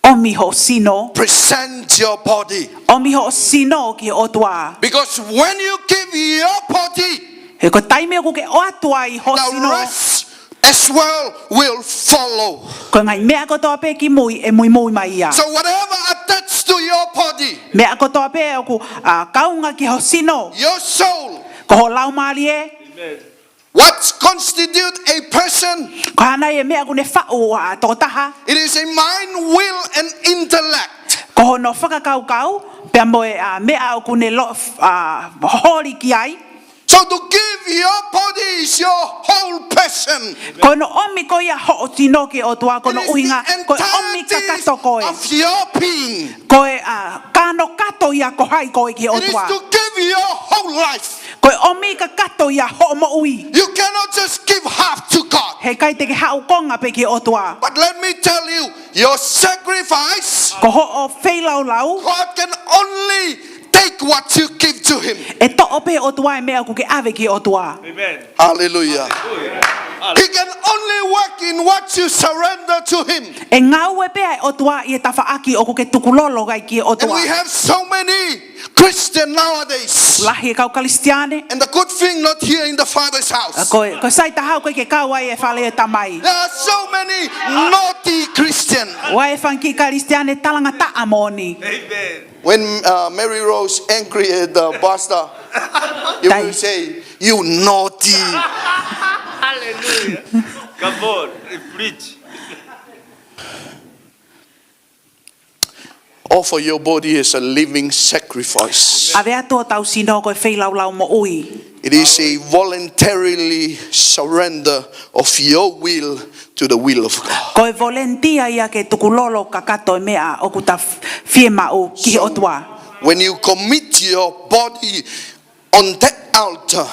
omi ho sino, Present your body. omi ho sino ki o tua. Because when you give your body He ko taime ku ke o atua I ho the sino. rest as well will follow. Ko ngai mea ko toa pe ki mui e mui mui mai ia. So whatever attached to your body, Mea ko toa pe o ku kaunga ki ho sino. your soul, Ko ho lau mali e. Amen. what constitutes a person, Ko hana e mea ku ne whao tō taha. it is a mind, will, and intellect. Ko ho no whakakau kau. Pea moe mea o ku ne lo hori ki ai. So to give your body is your whole person. Ko no omi ko ia ho o tino ki o tua. Ko It no is uhinga. the Ko omi ka kato koe. entirety of your being. Ko e kano kato ia ko hai koe ki o It is tua. to give your whole life. Ko omi ka kato ia ho mo ui. You cannot just give half to God. He kai te ke hau konga pe ki o tua. But let me tell you, your sacrifice, Ko ho o wheilau lau. God can only take what you give to Him. E to ope o tua e mea ku ke ave ki o tua. Amen. Hallelujah. Hallelujah. He can only work in what you surrender to Him. E ngau e pea e o tua i e tawhaaki o ku ke tukulolo gai ki o And tua. we have so many Christians nowadays. Lahi e kau kalistiane. And the good thing, not here in the Father's house. Ko sai tahau koe ke kau ai e whale e tamai. There are so many naughty Christians. Wa e whanki kalistiane talanga ta amoni. Amen. When Mary Rose angry at the pastor, you will say, "You naughty." Hallelujah. Come on, preach. Offer your body as a living sacrifice. A vea tō tau sino koe wheilau lau mo ui. It is a voluntarily surrender of your will to the will of God. Koe volentia ia ke tukulolo ka kato e mea o ku ta fie mau ki o tua. When you commit your body on that altar,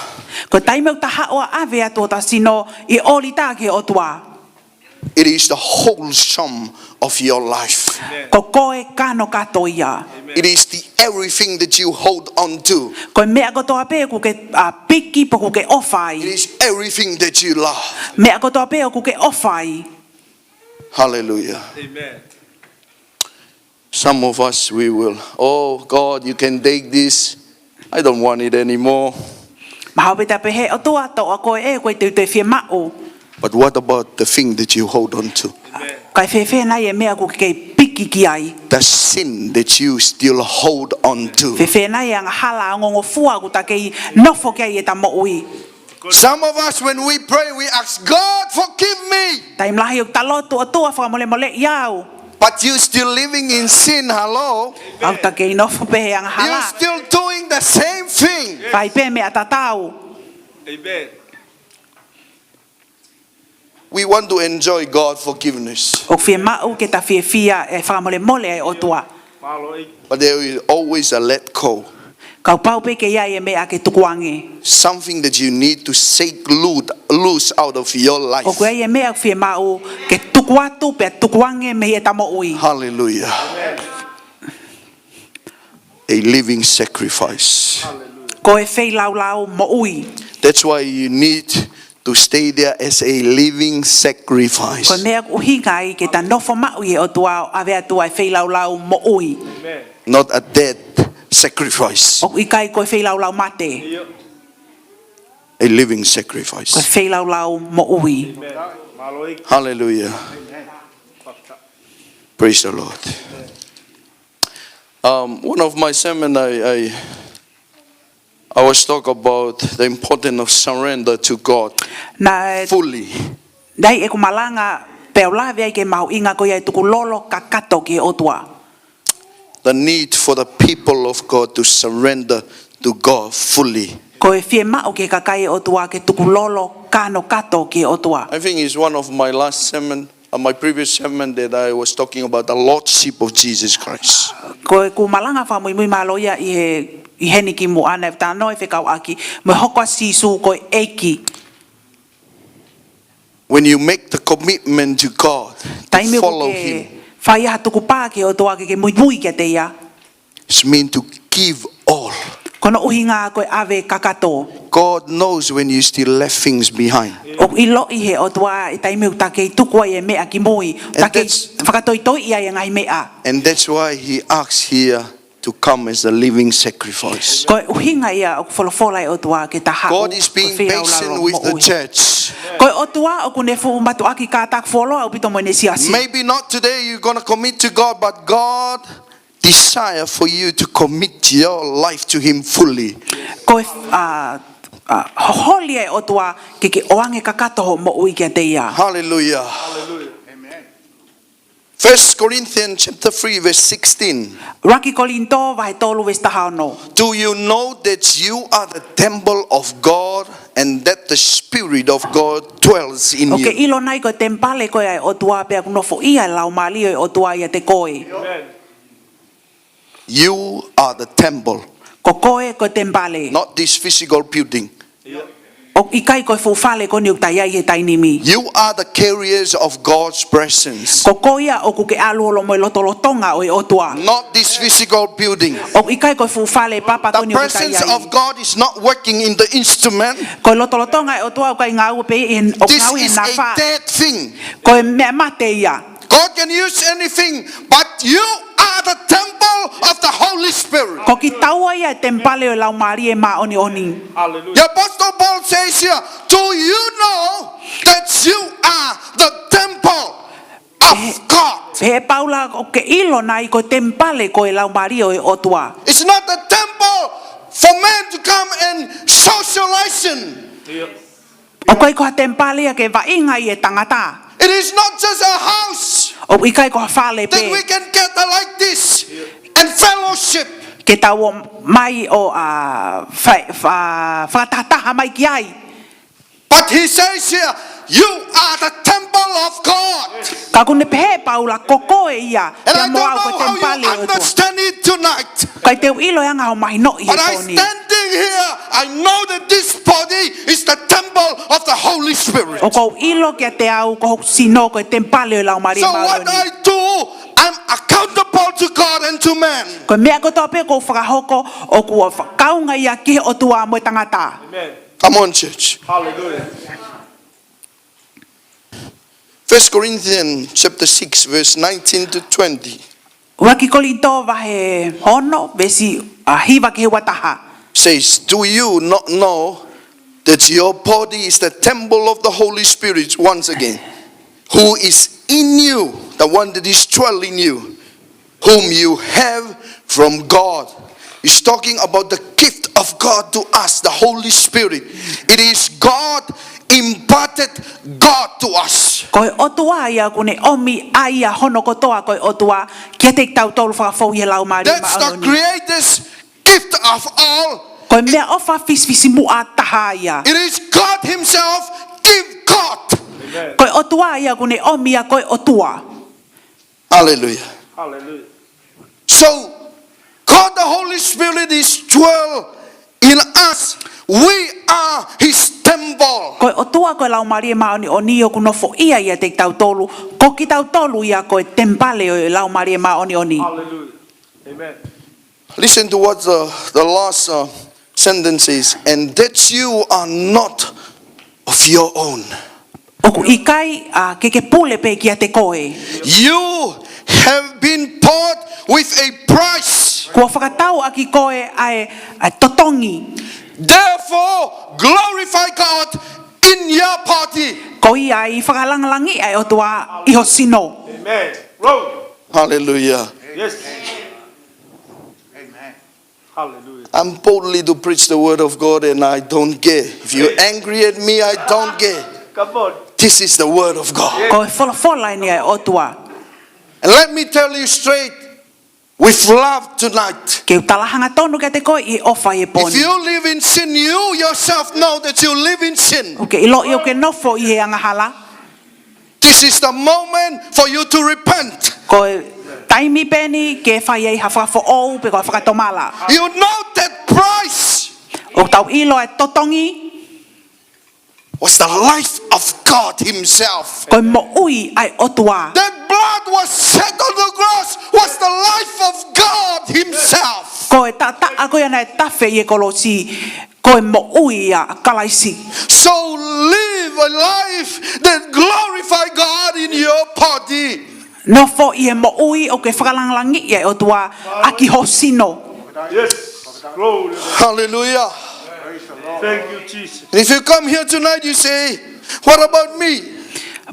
Ko taimau ta haoa a vea tō ta sino i oli tā ke o tua. it is the whole sum of your life. Ko koe kano kato ia. It is the everything that you hold on to. Koe mea ko toa pe ku ke piki po ku ke It ofai. is everything that you love. Mea ko toa pe ku ke ofai. Hallelujah. Amen. Some of us, we will, "Oh God, you can take this. I don't want it anymore." Mahau pita pe he o tua to a koe e koe te te fie mau. But what about the thing that you hold on to? Amen. Kai fe nai e mea ku ke piki ki ai. The sin that you still hold on to. Fe nai anga hala ngongo fua ku ta kei nofo ke ai e ta mo ui. Some of us, when we pray, we ask, "God, forgive me." Taim lahi o talotu o tua whakamole mole iau. But you still living in sin, hello? Au ta kei nofo pe he anga You're hala. still doing the same thing. Pai pe mea tatau. Amen. We want to enjoy God's forgiveness. O fie mau ke ta fie fia e whakamole mole ai o tua. Malo i. But there is always a let go. Kau pau pe ke ia e mea ke tukuange. Something that you need to shake loose out of your life. O koe e mea fie mau ke tukuatu pe tukuange me e ta mo ui. Hallelujah. A living sacrifice. Ko e whei lau lau mo ui. That's why you need to stay there as a living Ko sacrifice. mea uhinga i ke ta nofo mau i o tua a vea tua e whei lau lau mo ui. Amen. Not a dead sacrifice. O i kai ko e whei lau lau mate. A living Ko e sacrifice. whei lau lau mo ui. Amen. Malo i. Hallelujah. Praise the Lord. One of my sermon, I was talk about the importance of surrender to God Na fully. dai e ku malanga peo la vea ke mau inga ko ia tuku lolo ka kato ki o tua. The need for the people of God to surrender to God fully. Ko e fie mau ke kakai o tua ke tuku lolo kano kato ki o tua. I think it's one of my last sermon, my previous sermon, that I was talking about the Lordship of Jesus Christ. Ko e ku malanga wha mui mui malo ia i heni ki mu ana e tano e whekau aki. Me hoko sisu ko e eiki. When you make the commitment to God, to Taimi ko follow ke Him, whai aha tuku pā ki o tua ke mui mui ke te ia. it's mean to give all. Kono uhinga ko e ave kakato. God knows when you still left things behind. O i lo i he o tua i taimi u take i tuku ai e mea ki mui. Take that's- whakatoi toi ia e ngai mea. And that's why He asks here to come as a living sacrifice. Ko uhinga ia o folofola e o tua ke taha. God is being patient with the church. Ko o tua o kunefu matu aki ka tak folo o pito mo ne siasi. Maybe not today you're going to commit to God, but God desire for you to commit your life to Him fully. Ko holy e o tua ke oange kakato mo ui ke te ia. Hallelujah. Hallelujah. 1 Corinthians chapter 3 verse 16. Raki kolinto vai tolu ves tahano. Do you know that you are the temple of God and that the Spirit of God dwells in Okay, you? ilo nai ko tempale ko ai o tua pe kuno fo ia lau mali o tua ia te koi. Amen. You are the temple, Ko koe ko tempale. not this physical building. O ikai ko fu fale ko niuk tai ai he tai nimi. You are the carriers of God's presence, Ko koia o ku ke alu lo mo lotolotonga o tua. not this physical building. O ikai ko fu fale papa ko The niuk tai presence ai. of God is not working in the instrument. Ko lotolotonga o tua ko ngau pe in o This ngau in is na a fa. dead thing. Ko me mate ia. God can use anything, but you are the temple of the Holy Spirit. Ko ki taua ia tempale o lau mari e ma oni oni. Hallelujah. The Apostle Paul says here, do you know that you are the temple of God? He paula o ke ilo nai ko tempale ko e lau mari o tua. It's not a temple for men to come and socializing. O koi ko tempale ke va inga i e tangata. It is not just a house O ikai ko fale that we pe can gather like this and fellowship. ke tau mai o fa tata mai ki ai. But he says here, you are the temple of God. Ka kune pe paula koko e ia And te I mo au ko don't know how tempale you o tua. understand it tonight. Kai te ilo nga o mai no i But I toni. standing here, I know that this body is the temple of the Holy Spirit. O ko ilo ke te au ko sino ko tempale o lau mari So ma what oni. I do, I'm accountable to God and to man. Ko mea ko tope ko whakahoko o kua kaunga ia ki o tua mo tangata. Amen. Come on, church. Hallelujah. 1 Corinthians chapter 6, verse 19 to 20 Waki kolinto vahe hono vesi hiva ke wataha. says, do you not know that your body is the temple of the Holy Spirit once again, who is in you, the one that is dwelling in you, whom you have from God? He's talking about the gift of God to us, the Holy Spirit. It is God imparted God to us. Ko o tua ia kune omi aia hono ko toa ko o tua kia te tau tolu whakafau i lau mari ma That's the anoni. greatest gift of all. Ko mea ofa fisfisi mu a taha ia. It is God Himself give God. Ko o tua ia kune omi a ko o tua. Hallelujah. Hallelujah. So God the Holy Spirit is dwell in us. We are His temple. Ko o tua ko lau mari ma oni oni o kuno fo ia ia te tau tolu. Ko ki tau tolu ia ko tempale o lau mari ma oni oni. Hallelujah. Amen. Listen to what the last sentence is. And that you are not of your own. O ku ikai ke pule pe kia te koe. You have been bought with a price. Kua whakatau aki koe ai totongi. Therefore, glorify God in your party. Ko ia I whakalangalangi ai o tua iho sino. Amen. Roll. Hallelujah. Yes. Amen. Hallelujah. I'm boldly to preach the word of God and I don't care. If you're angry at me, I don't care. Come on. This is the word of God. Ko whalafola ni ai o tua. And let me tell you straight, with love tonight. Ke utalahanga tonu ke te koe I ofa I If poni. you live in sin, you yourself know that you live in sin. Okay, ilo iyo ke nofo I he angahala. This is the moment for you to repent. Ko taimi peni ke whai ei hawhafo ou pe ko whakatomala. You know that price O tau ilo ai totongi. was the life of God Himself. Ko mo ui ai o tua. That blood was shed on the cross was the life of God Himself. Ko ta ako ia nai tafe I kolosi. Ko mo ui a kalaisi. So live a life that glorify God in your body. no fo I mo ui o ke whakalangalangi ia o tua aki ho sino. Yes. Glory. Hallelujah. Thank you, Jesus. And if you come here tonight, you say, what about me?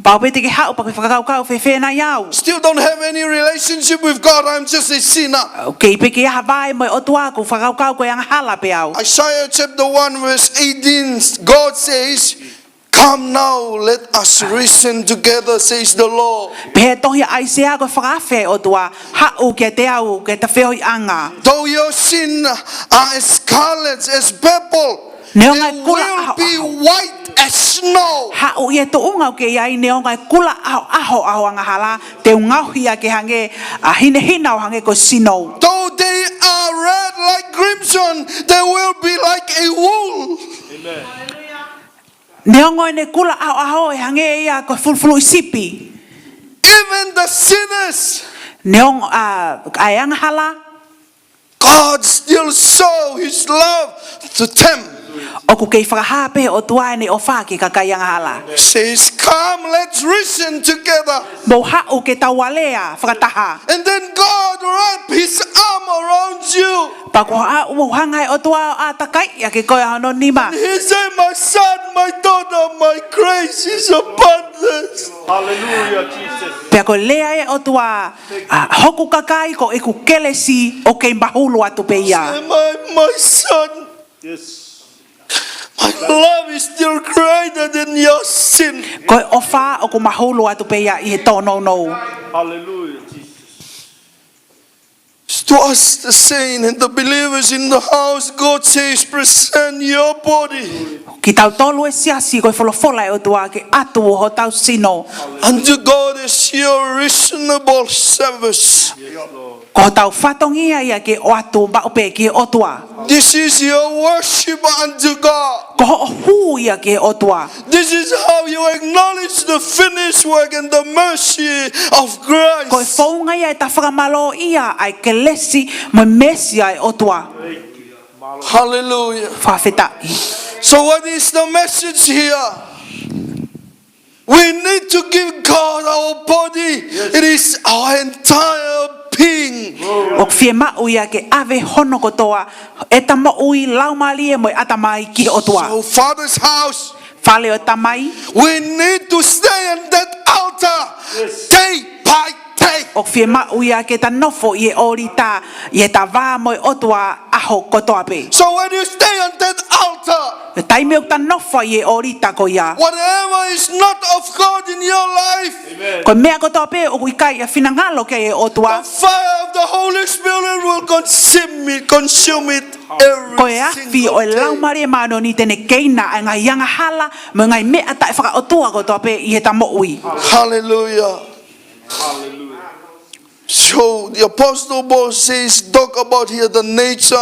Pau pe te ke hau pa ke whakakau whewhena iau. Still don't have any relationship with God. I'm just a sinner. Okay, pe ke hawai mo o tua ko whakakau ko ang hala pe au. Isaiah chapter 1 verse 18, God says, come now, let us reason together, says the Lord. Pe tohi ai sea ko whakawhe o tua hau ke te au ke te wheo I anga. Though your sin are as scarlet as purple, they will be white as snow. Hau ia to unga ke ia I neo ngai kula aho anga hala te ungauhia ke hange hine hina o hange ko sino. Though they are red like crimson, they will be like a wool. Amen. Neo ngoi ne kula aho hange ia ko fulfulu sipi. Even the sinners, Neo ai anga hala God still show His love to them. o ku kei whakahape o tua ne o whake kakai anga hala. Says, come, let's reason together. Mo hau ke tawalea whakataha. And then God wrap His arm around you. Pako mo hangai o tua a takai ia ke koe hano nima. He said, my son, my daughter, my grace is abundant. Hallelujah, Jesus. Pea ko lea e o tua hoku kakai ko e ku kelesi o kei mahulu atu pe ia. And my son, Yes. my love is still greater than your sin. Ko o wha o ku mahulu atu pe ia I he tono no. Hallelujah, Jesus. To us, the saint and the believers in the house, God says, present your body Ki tau tolu e siasi ko e wholofola e o tua ke atu o ho tau sino. unto God as your reasonable service. Yes, Lord. Ko tau whatongia ia ke o atu ma ope ke o tua. This is your worship unto God. Ko ho hu ia ke o tua. This is how you acknowledge the finished work and the mercy of Ko e Christ. whaunga ia e ta whakamalo ia ai ke lesi mo mesia e o tua. Hallelujah. Whawhetai. So what is the message here? We need to give God our body. It is our entire being. O fie mau ia ke ave hono kotoa e tamo ui laumali e mo atamai ki o tua. So Father's house, Fale o tamai we need to stay on that altar day by day. o fie mau ia ke ta nofo I e orita I e ta vā mo o tua aho kotoa pe. So when you stay on that altar, E taime o ta nofo I e orita ko ia. whatever is not of God in your life, Ko mea kotoa pe o kuikai a finangalo ke e o the tua. fire of the Holy Spirit will consume it Ko e every afi o e single day. laumari e mano ni tene keina e ngai ianga hala mo ngai mea ta e whaka o tua kotoa pe I he ta mo ui. Hallelujah. Hallelujah. So the Apostle Paul says, talk about here the nature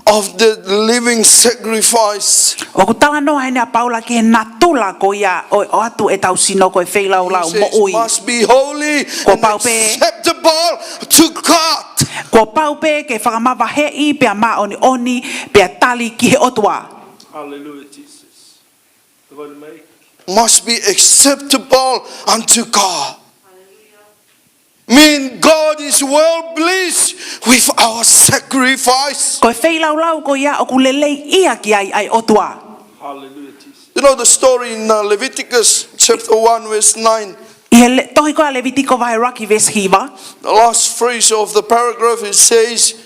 of the living sacrifice. O ku tala no hene a paula ki he natula ko ia o atu e tau sino ko e wheilau He lau mo says, ui. must be holy Ko and pau pe- acceptable to God. Ko pau pe ke whakamawa hei pe a maa oni pe a tali ki he otua. Hallelujah, Jesus. The God make. Must be acceptable unto God. Mean God is well pleased with our sacrifice. Ko e wheilau lau ko ia o ku lelei ia ki ai otua. Hallelujah, Jesus. You know the story in Leviticus chapter 1 verse 9. I he tohi ko a Levitiko vai raki ves hiva. The last phrase of the paragraph, it says,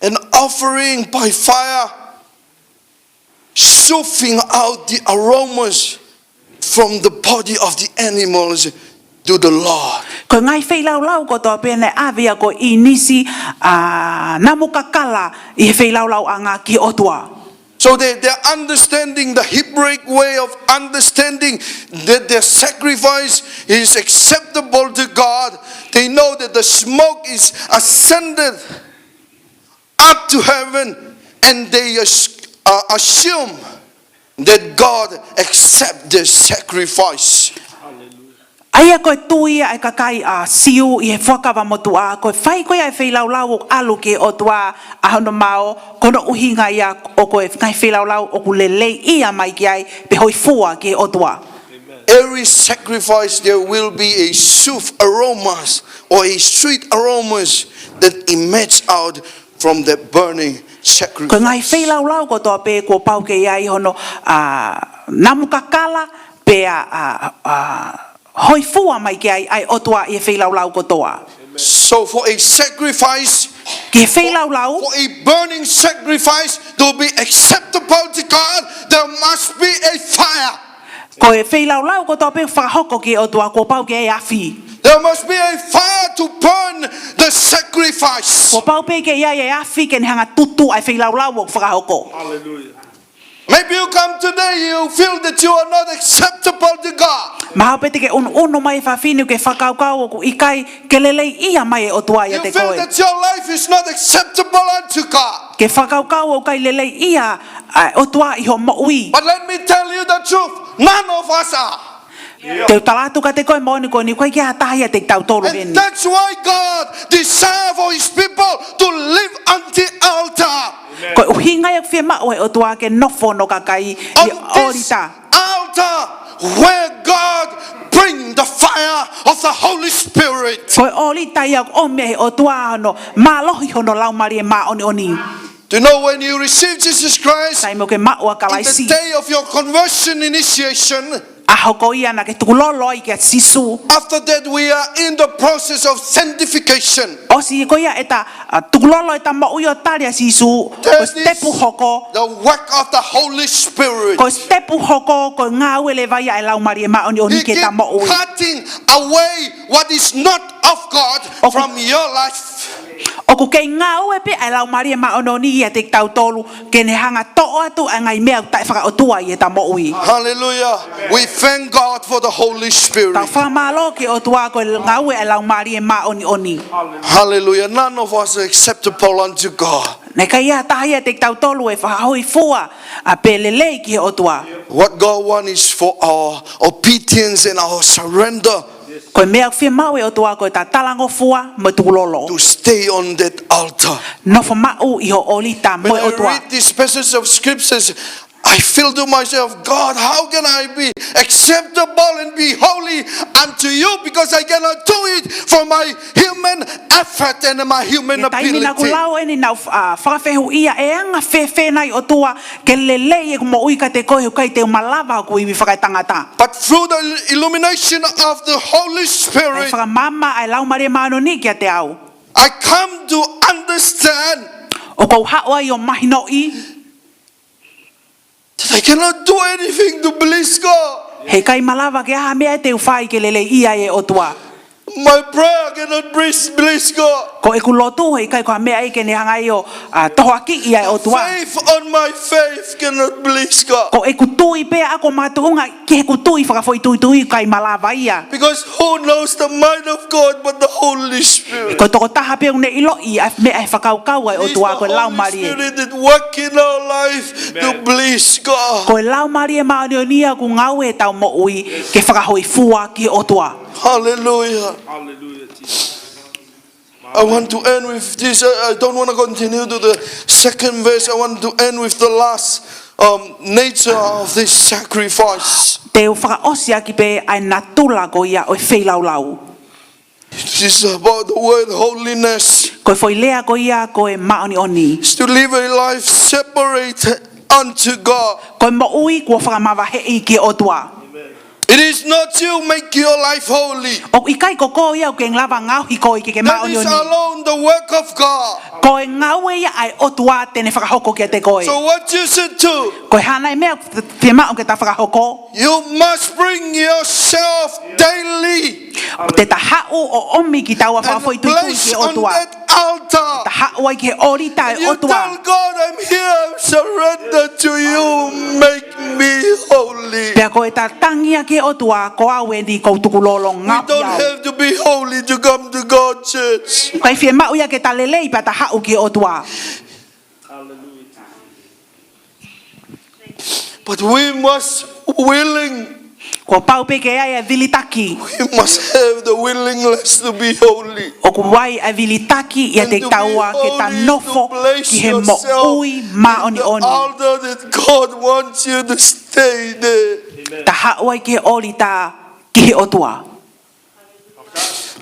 an offering by fire, snuffing out the aromas from the body of the animals to the Lord. Ko ngai wheilau lau ko toa pene avia ko I nisi namukakala I he wheilau lau anga ki otua. So they're understanding the Hebraic way of understanding that their sacrifice is acceptable to God. They know that the smoke is ascended up to heaven, and they assume that God accepts their sacrifice. Aia koe tuia e kakai a siu I he whakawa motu a koe whai koe ai wheilau lau o alu ke o tua a hono mao kono uhinga ia o koe ngai wheilau lau o ku lelei ia mai ki ai pe hoi fua ke o tua. Amen. every sacrifice there will be a sweet aromas or a sweet aromas that emerge out from the burning Ko ngai sacrifice. whailau lau ko toa pe ko pau ke iai hono namukakala pe hoi fua mai ke ai otua I whailau lau ko toa. So for a sacrifice, Ke whailau lau, for a burning sacrifice to be acceptable to God, there must be a fire. ko e whailau lau ko toa pe whakahoko ke otua ko pau ke ai awhi. There must be a fire to burn the sacrifice. Ko pau pe ke iai ai awhi ke ni hanga tutu ai whailau lau o whakahoko. Hallelujah. Maybe you come today, you feel that you are not acceptable to God. Maha pe te ke uno mai whawhinu ke whakaukau o ku ikai ke lelei ia mai e otua ia You te feel koe. that your life is not acceptable unto God. Ke whakaukau o kai lelei ia otua iho moui. But let me tell you the truth, none of us are. Te talatu ka te koe maoni ko ni koe ki hatahi te tau tolu And geni. that's why God desires for His people to live on the altar. Ko uhinga ia whia mao e otua ke nofo no kakai On I this orita. altar where God bring the fire of the Holy Spirit. Ko orita ia o me otua no malohi hono lau mari ma oni oni. Do you know when you receive Jesus Christ, Sai mo ke mao a in the kalaisi. day of your conversion initiation, A hoko ia na ke tukulolo I ke sisu. after that we are in the process of sanctification. O si ko ia eta tukulolo eta mo uyo taria sisu. Ko That stepu is hoko. the work of the Holy Spirit. Ko stepu hoko ko ngā wele vai ai lau mari ma oni oni He ke keep ta mo ui. cutting away what is not of God from your life. O ku kei ngā ue pe ai lau mari ma oni oni ia te tau tolu ke ne hanga to'o atu a ngai mea tai whaka otua i e ta mo ui. Hallelujah. We thank God for the Holy Spirit. Tau whamalo ke otua ko ngā ue ai lau mari ma oni oni. Hallelujah. None of us are acceptable unto God. Ne kai ia tahi te tau tolu e whahoi fua a pe lelei ki otua. What God wants is for our obedience and our surrender Ko mea whia mau e otua ko ta talango fua mo tukulolo. to stay on that altar. Nofo mau iho olita mo When e I otua. read these passages of scriptures, I feel to myself, God, how can I be acceptable and be holy unto you? Because I cannot do it for my human effort and my human E taimi na ability. kulau e ni nau whakawhehu ia e anga whewhe nai o tua ke lelei e kumo ui ka te koe hukai te umalava ku iwi whakaitangata. But through the illumination of the Holy E Spirit, whakamama ai lau maria mano ni kia te au. I come to understand O kou hawa I o mahino I, that I cannot do anything to please God. he kai malava ke aha mea e te uwhai ke lelei ia e o tua. My prayer cannot please God. Ko e kulotu he kai koha mea I ke ne hanga I o tohoaki ia e o tua. Faith on my faith cannot please God. Ko e kutui pe ako matuunga ke he kutui whakafoi tui tui kai malava ia. Because who knows the mind of God but the Holy Spirit? Ko toko taha pe une ilo I mea e whakaukau ai o It's the tua ko lau Holy mari. Spirit that work in our life to please God. Ko lau mari e maonionia ku ngau e tau mo ui ke whakahoi fua ki o tua. Hallelujah. Hallelujah, Jesus. I want to end with this. I don't want to continue to the second verse. I want to end with the last nature of this sacrifice. Te u whakaosia ki pe ai natula ko ia o wheilau lau. This is about the word holiness. Ko foi lea ko ia ko e maoni oni. It's to live a life separated unto God. Ko mo ui ko whakamawa hei ki o tua. It is not you make your life holy. O ikai ko ko ia ke nglawa ngau hi ko I ke That maoni is oni. alone the work of God. Ko e ngau e ia ai o tua tene whakahoko ki te koe. So what you should do, Ko e hana e mea te mao ke ta whakahoko. you must bring yourself daily Te tahau o omi ki taua and whakafoi tui tui place ki o on tua. that altar. Tahau ai ke orita e You o tell tua. God, I'm here, I'm surrendered to you, make me holy. Pea ko e ta tangia ki o tua ko au e di ko tukulolo We ngau don't iau. have to be holy to come to God, church. Kai fie mau ia ke ta lelei pa tahau ki o tua. Hallelujah. But we must willing, Ko pau pe ke ai e vilitaki. we must have the willingness to be holy. O ku wai e vilitaki ia te And to be taua ke ta holy, nofo to place ki he mo yourself ui ma in oni the oni. altar that God wants you to stay there. Ta haoi ke oli ta ki o tua.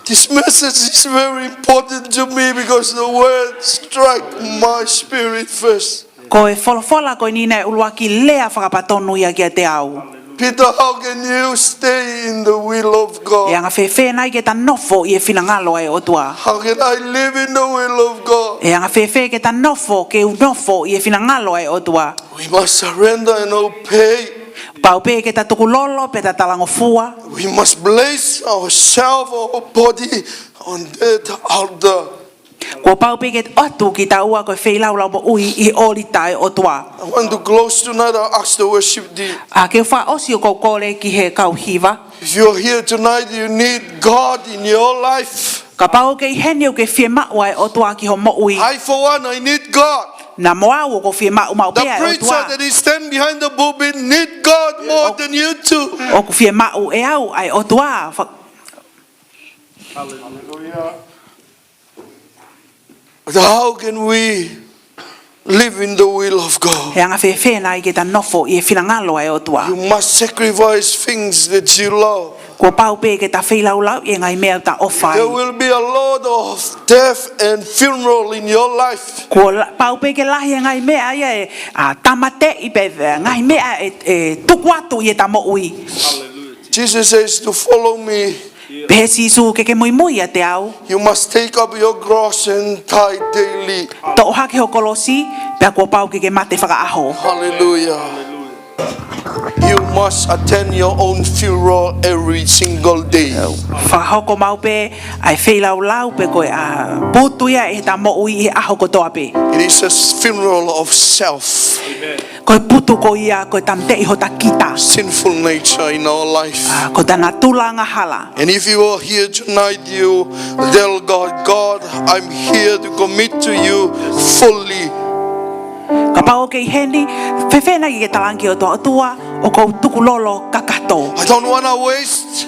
This message is very important to me because the word struck my spirit first. Ko e folofola ko ni nei ulua ki lea Fakatonu ia kia te au. Peter, how can you stay in the will of E God? anga fefe nai ke ta nofo i e finangalo e o tua. How can I live in the will of God? E anga fefe ke ta nofo ke unofo i e finangalo e o tua. We must surrender and obey. Pau pe ke ta tukulolo pe ta talangofua. We must place ourselves, our body on that altar. Ko pau pe ke atu ki ta ua ko feilau lau mo ui i oli tai o tua. I want to close tonight. I ask the worship team. A ke fa osi o kole ki he kau hiva. If you're here tonight, you need God in your life. Ka pau ke heni o ke fie maua e o tua ki ho mo ui. I, for one, I need God. Na moa o ko fie mau mau The pea e o preacher tua. that is standing behind the pulpit need God more than you two. O ku fie mau e au ai o tua. But how can we live in the will of God? He anga fefe nai ke ta nofo i e finangalo e o tua. You must sacrifice things that you love. Ko pau pe ke ta feilau lau i ngai mea ta ofai. There will be a lot of death and funeral in your life. Ko pau pe ke lahi ngai mea ia e tamate i pe ngai mea e tuku atu i e ta mo ui. Jesus says to follow me. Pe sisu ke mui mui a te au. You must take up your cross and die daily. To o hake ho kolosi pe ko pau ke mate whakaaho. Hallelujah. You must attend your own funeral every single day. Whakahoko mau pe ai wheilau lau pe koe putu ia e ta mo ui i aho ko toa pe. It is a funeral of self. Koe putu ko ia koe tamte iho ta kita. Sinful nature in our life. Ko tana tulanga hala. And if you are here tonight, you tell God, God, I'm here to commit to you fully. Ka pao ke heni fefena ki ke talangi o toa tua o kou tukulolo kakato. I don't want to waste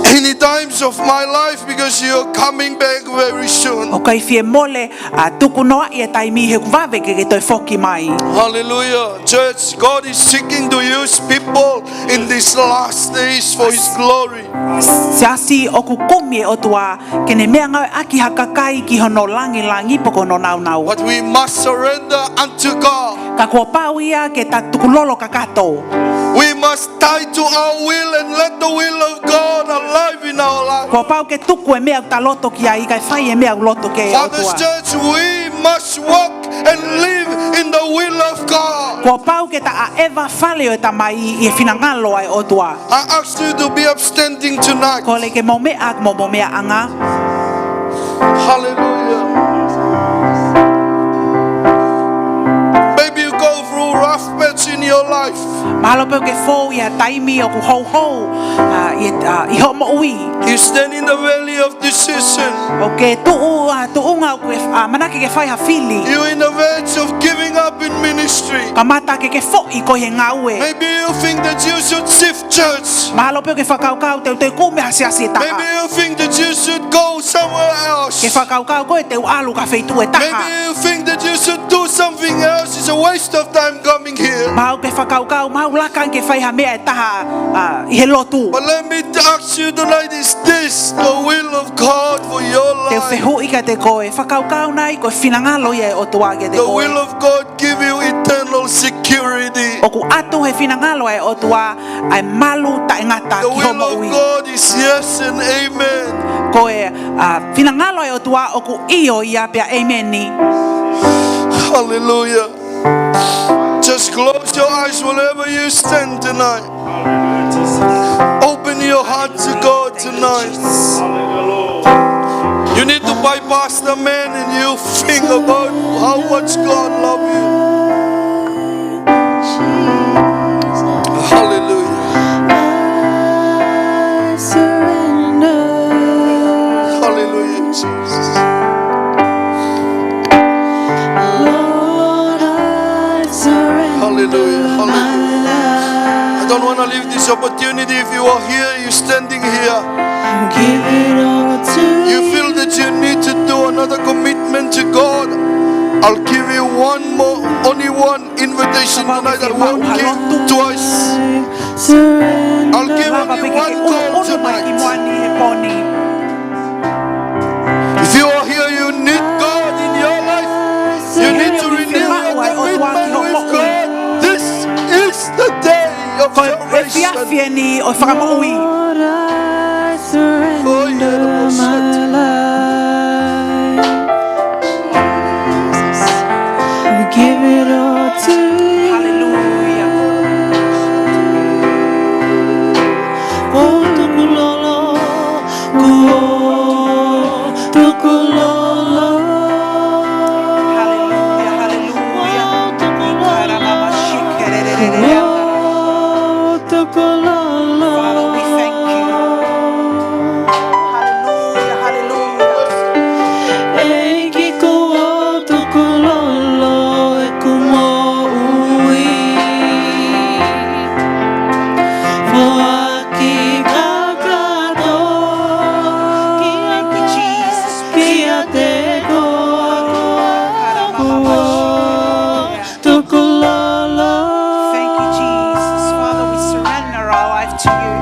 any times of my life because you're coming back very soon. O kai fie mole tukunoa i e taimi he kuwave ke toi foki mai. Hallelujah. Church, God is seeking to use people in these last days for His glory. Siasi o kukumi o tua ke ne mea ngau aki hakakai ki hono langi langi poko no nau nau. But we must surrender unto God. Ka kua pau ia ke ta tukulolo kakato. We must tie to our will and let the will of God alive in our life. Ko pau ke tuku e mea ta loto ki ai kai fai e mea loto ke o Father's tua. Church, we must walk and live in the will of God. Ko pau ke ta a eva fale o ta mai i e finangalo ai o tua. I ask you to be upstanding tonight. Ko le ke mo mea anga. Hallelujah. Maybe you go through rough patch in your life. Mahalo pe ke fo ia taimi o ku hou hou i ho mo ui. You stand in the valley of decision. O ke tuunga o ke manake ke fai hafili. You're in the verge of giving up in ministry. Ka mata ke fo i ko he ngaue. Maybe you think that you should shift church. Mahalo pe ke whakaukau te kume hasiasi e Maybe taha. you think that you should go somewhere else. Ke whakaukau koe te alu ka feitu e Maybe taha. you think that you should do something else. It's a waste of time coming here. Mahau ke whakaukau, mahau lakan ke whaiha mea e taha i he lotu. But let me ask you tonight, is this the will of God for your Te life? whehu ika te koe, whakaukau nai koe whinangalo ia e o tuage te The koe. will of God give you eternal security. O ku atu he whinangalo e o tua, ai malu ta ingata The ki will homo of ui. God is yes and amen. Koe whinangalo e o tua, o ku iyo ia pia ameni. Hallelujah. Just close your eyes wherever you stand tonight. Open your heart to God tonight. You need to bypass the man and you think about how much God loves you. Hallelujah. Hallelujah, Jesus. Hallelujah. Hallelujah. I don't want to leave this opportunity. If you are here, you're standing here. You feel that you need to do another commitment to God. I'll give you only one invitation tonight I won't give twice. I'll give only one call tonight. If you are here, you need God in your life. You need to renew your commitment with God. This is the day of salvation. Lord, I surrender my life. I give it all to you. Hallelujah. Oh, tukulolo, tukulolo. Hallelujah, hallelujah. Oh, tukulolo. Father, we thank you. Hallelujah, hallelujah. Ei que ko tukulolo e como ui. For aqui cagado. Thank you, Jesus. Que até tukulolo. Thank you, Jesus. Father, we surrender our life to you.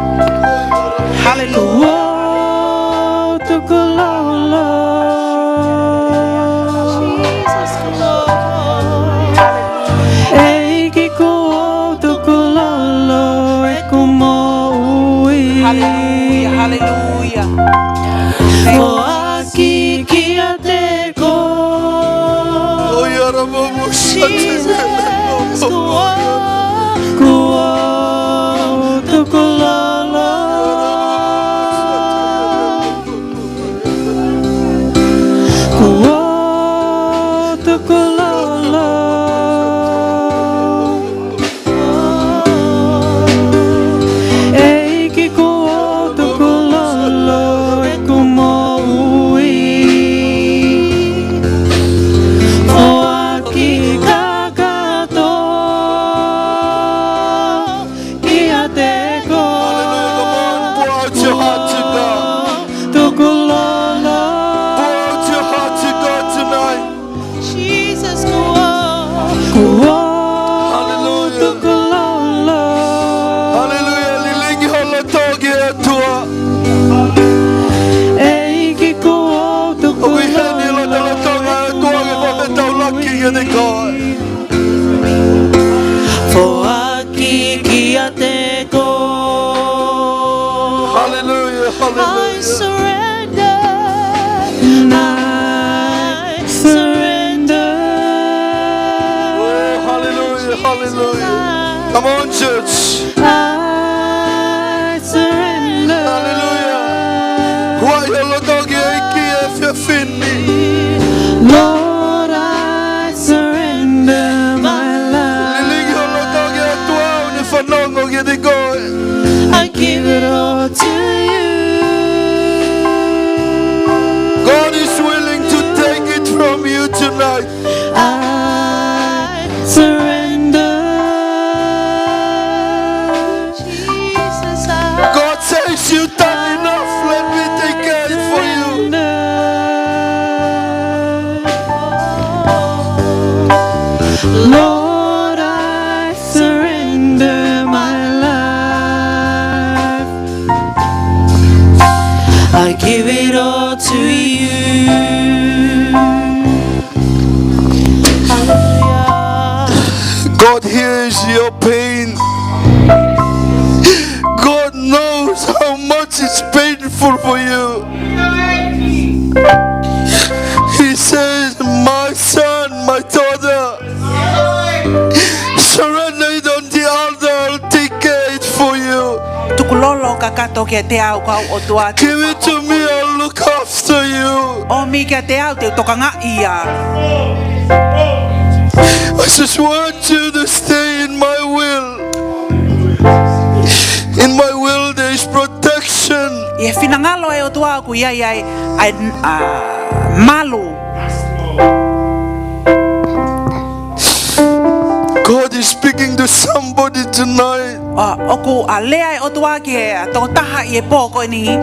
Hallelujah. Hallelujah, hallelujah. For aqui que até Jesus, for aqui que até Hallelujah, I surrender, I surrender. Oh, hallelujah, hallelujah. Come on, church. I surrender. Hallelujah. Why you look if you finny? Lord, I surrender my life. I give it all to you. God is willing to take it from you tonight. I surrender. Jesus, God says you've done enough. Let me take care of it for you. Lord, I surrender my life. I give it all to you. Hallelujah. God hears your pain. God knows how much it's painful for you. He says, my son, my daughter, surrender it on the altar. I'll take care of it for you. Tukulolo kakato ke te au kau o tua. Give it to me, I'll look after you. O mi ke te au te tokanga ia. I just want you to stay in my will. In my will there is protection. Ye finangalo e o tua ku ia ia ai malu. God is speaking to somebody tonight. Oku alea e o tua ke to taha I po ko ni.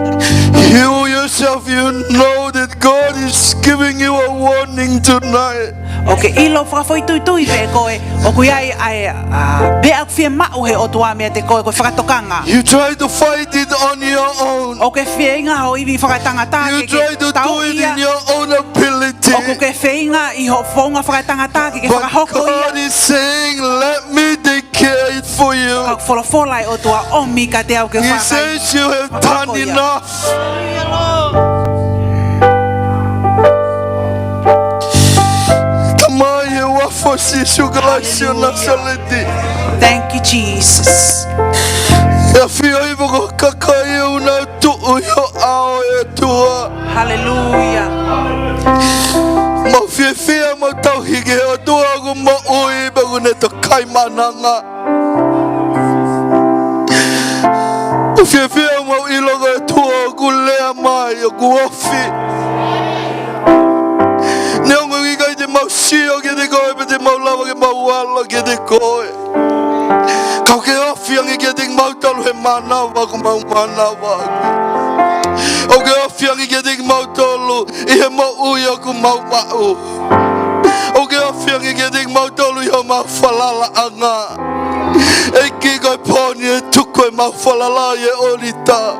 You yourself, you know that God is giving you a warning tonight. Okay, ilo whakafoi tui pe koe. O kui ai beak fie mau he o tua mea te koe whakatokanga. You try to fight it on your own. O ke whieinga ho iwi whakatangata You try to do it in your own ability. O ke whieinga I ho whaunga whakatangata ke But whakahoko God is saying, let me take care it for you. Ka wholofolai o tua omi ka te au ke He whakai. says you have done enough. Tamaye wafosi shugalashio nasaleti. Thank you, Jesus. Ya fio ibo ko kakai una tu yo ao e tua. Hallelujah. Ma fia ma tau hige o tua ko ma ui ba ko ne to kai mananga. Fia ma ilo ko tua ko lea mai o ko ofi. Neongo ki kai te mau sio ke te koe pe te mau lava ke mau wala ke te koe. Kau ke ofi angi ke te mau talu he manawa ko mau manawa. O ke ofi angi ke te mau talu I he mau uia ko mau mau. O ke ofi angi ke te mau talu I he mau falala anga. E ki kai poni e tuko e mau falala e olita.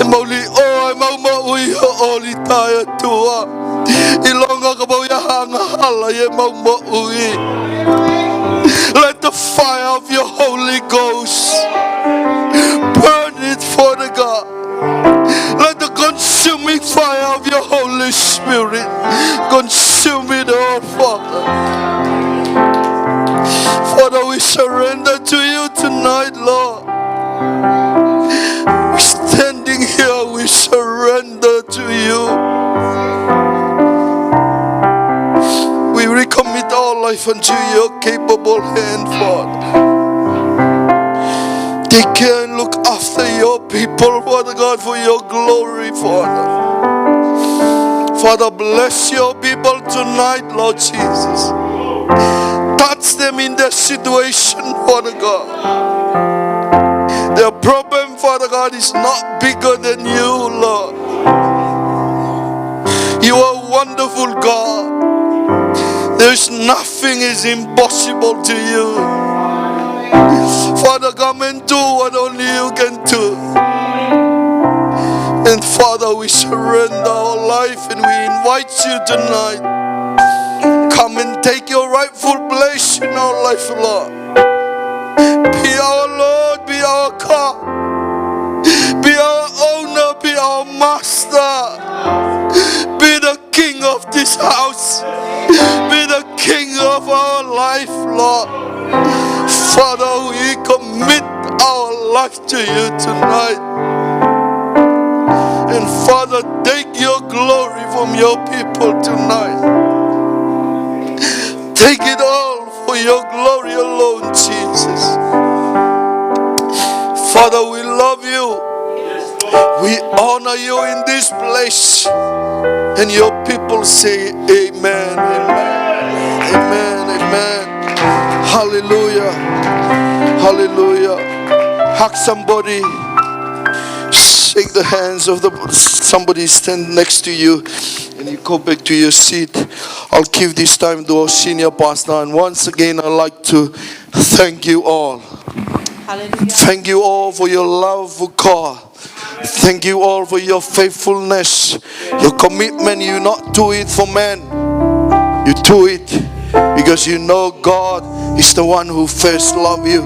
E mau li o e mau mau I he olita e tua. I longa ka mau ia hanga hala e mau mau I. Let the fire of your Holy Ghost burn it for the God. Let the consuming fire of your Holy Spirit consume it all, Father. Father, we surrender to you tonight, Lord. We're standing here, we surrender to you. We recommit our life unto your capable hand, Father. Take care and look after your people, Father God, for your glory, Father. Father, bless your people tonight, Lord Jesus. Touch them in their situation, Father God. Their problem, Father God, is not bigger than you, Lord. You are a wonderful God. There's nothing is impossible to you. Father, come and do what only you can do. And Father, we surrender our life and we invite you tonight. Come and take your rightful place in our life, Lord. Be our Lord, be our God. Be our owner, be our master. Be the king of this house. Be the king of our life, Lord. Father, we commit our life to you tonight. And Father, take your glory from your people tonight. Take it all for your glory alone, Jesus. Father, we love you. We honor you in this place. And your people say amen, amen, amen, amen. Hallelujah, hallelujah. Hug somebody. Shake the hands of somebody stand next to you. And you go back to your seat. I'll give this time to our senior pastor. And once again, I'd like to thank you all. Hallelujah. Thank you all for your love for God. Thank you all for your faithfulness, your commitment. You not do it for men. You do it because you know God is the one who first loved you.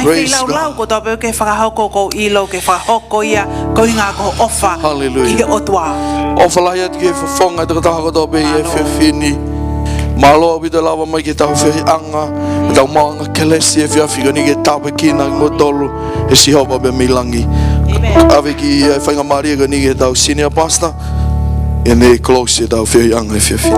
Praise God. Hallelujah. Ofalaya ke fonga de ta ko be ye fini. Malo bi de lava mai ke ta fe anga. Ta manga kelesi e fia ni ke ta pe kina ngotolo e si hoba be milangi. Avec qui fait un mari qui est au senior pastor et ne close it au fait young et fait fini.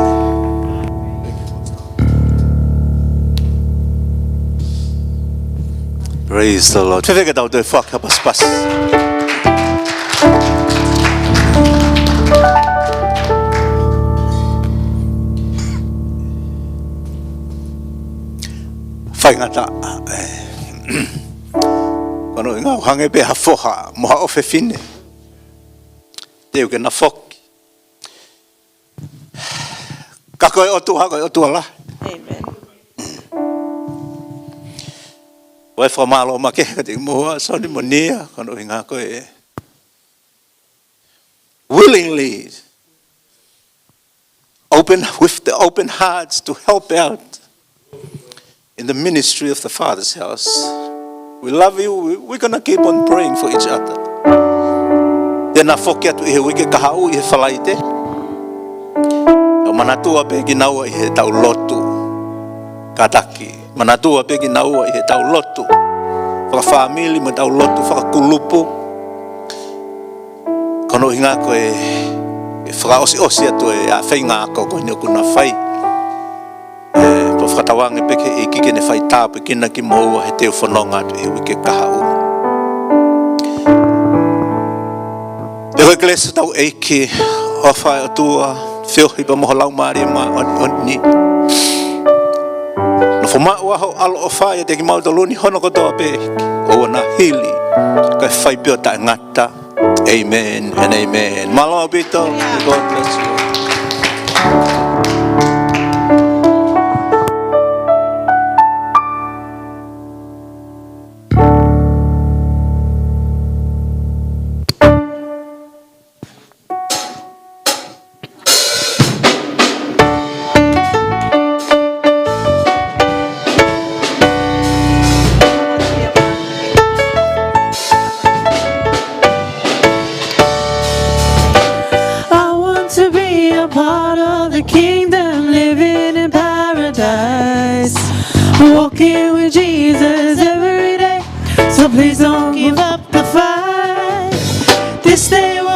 Praise the Lord. Tu fais que dans deux fois que passe passe. Fai ngata. Kono nga hange be hafoha mo ha ofe fine. Teu que na fok. Ka koe o tua, koe o tua la. Amen. Wai whamalo ma ke ka te mua, soni mo nia, kano hinga koe. Willingly, with the open hearts to help out in the ministry of the Father's house. We love you. We're going to keep on praying for each other. Tēnā whoki atu I he wike kahau I he whalaite. Manatua pe ki naua I he tau lotu. Kataki. Manatua pe ki naua I he tau lotu. Whaka whamili ma tau lotu. Whaka kulupu. Kono hinga koe whakaosi atu a whainga ako koe ni okuna whai. Pa whakatawange peke kike ne whai tāpu kina ki moua he teo whanonga atu he wike kahau. Te koe klesa tau eiki o whai o tua whiohi pa moho lau maari ma oni. No whamau aho alo o whai te ki mautoluni hono kotoa pe o wana hili kai whai pio ta ngata. Amen and amen. Malo bito. God bless you. Walking with Jesus every day, so please don't give up the fight. This day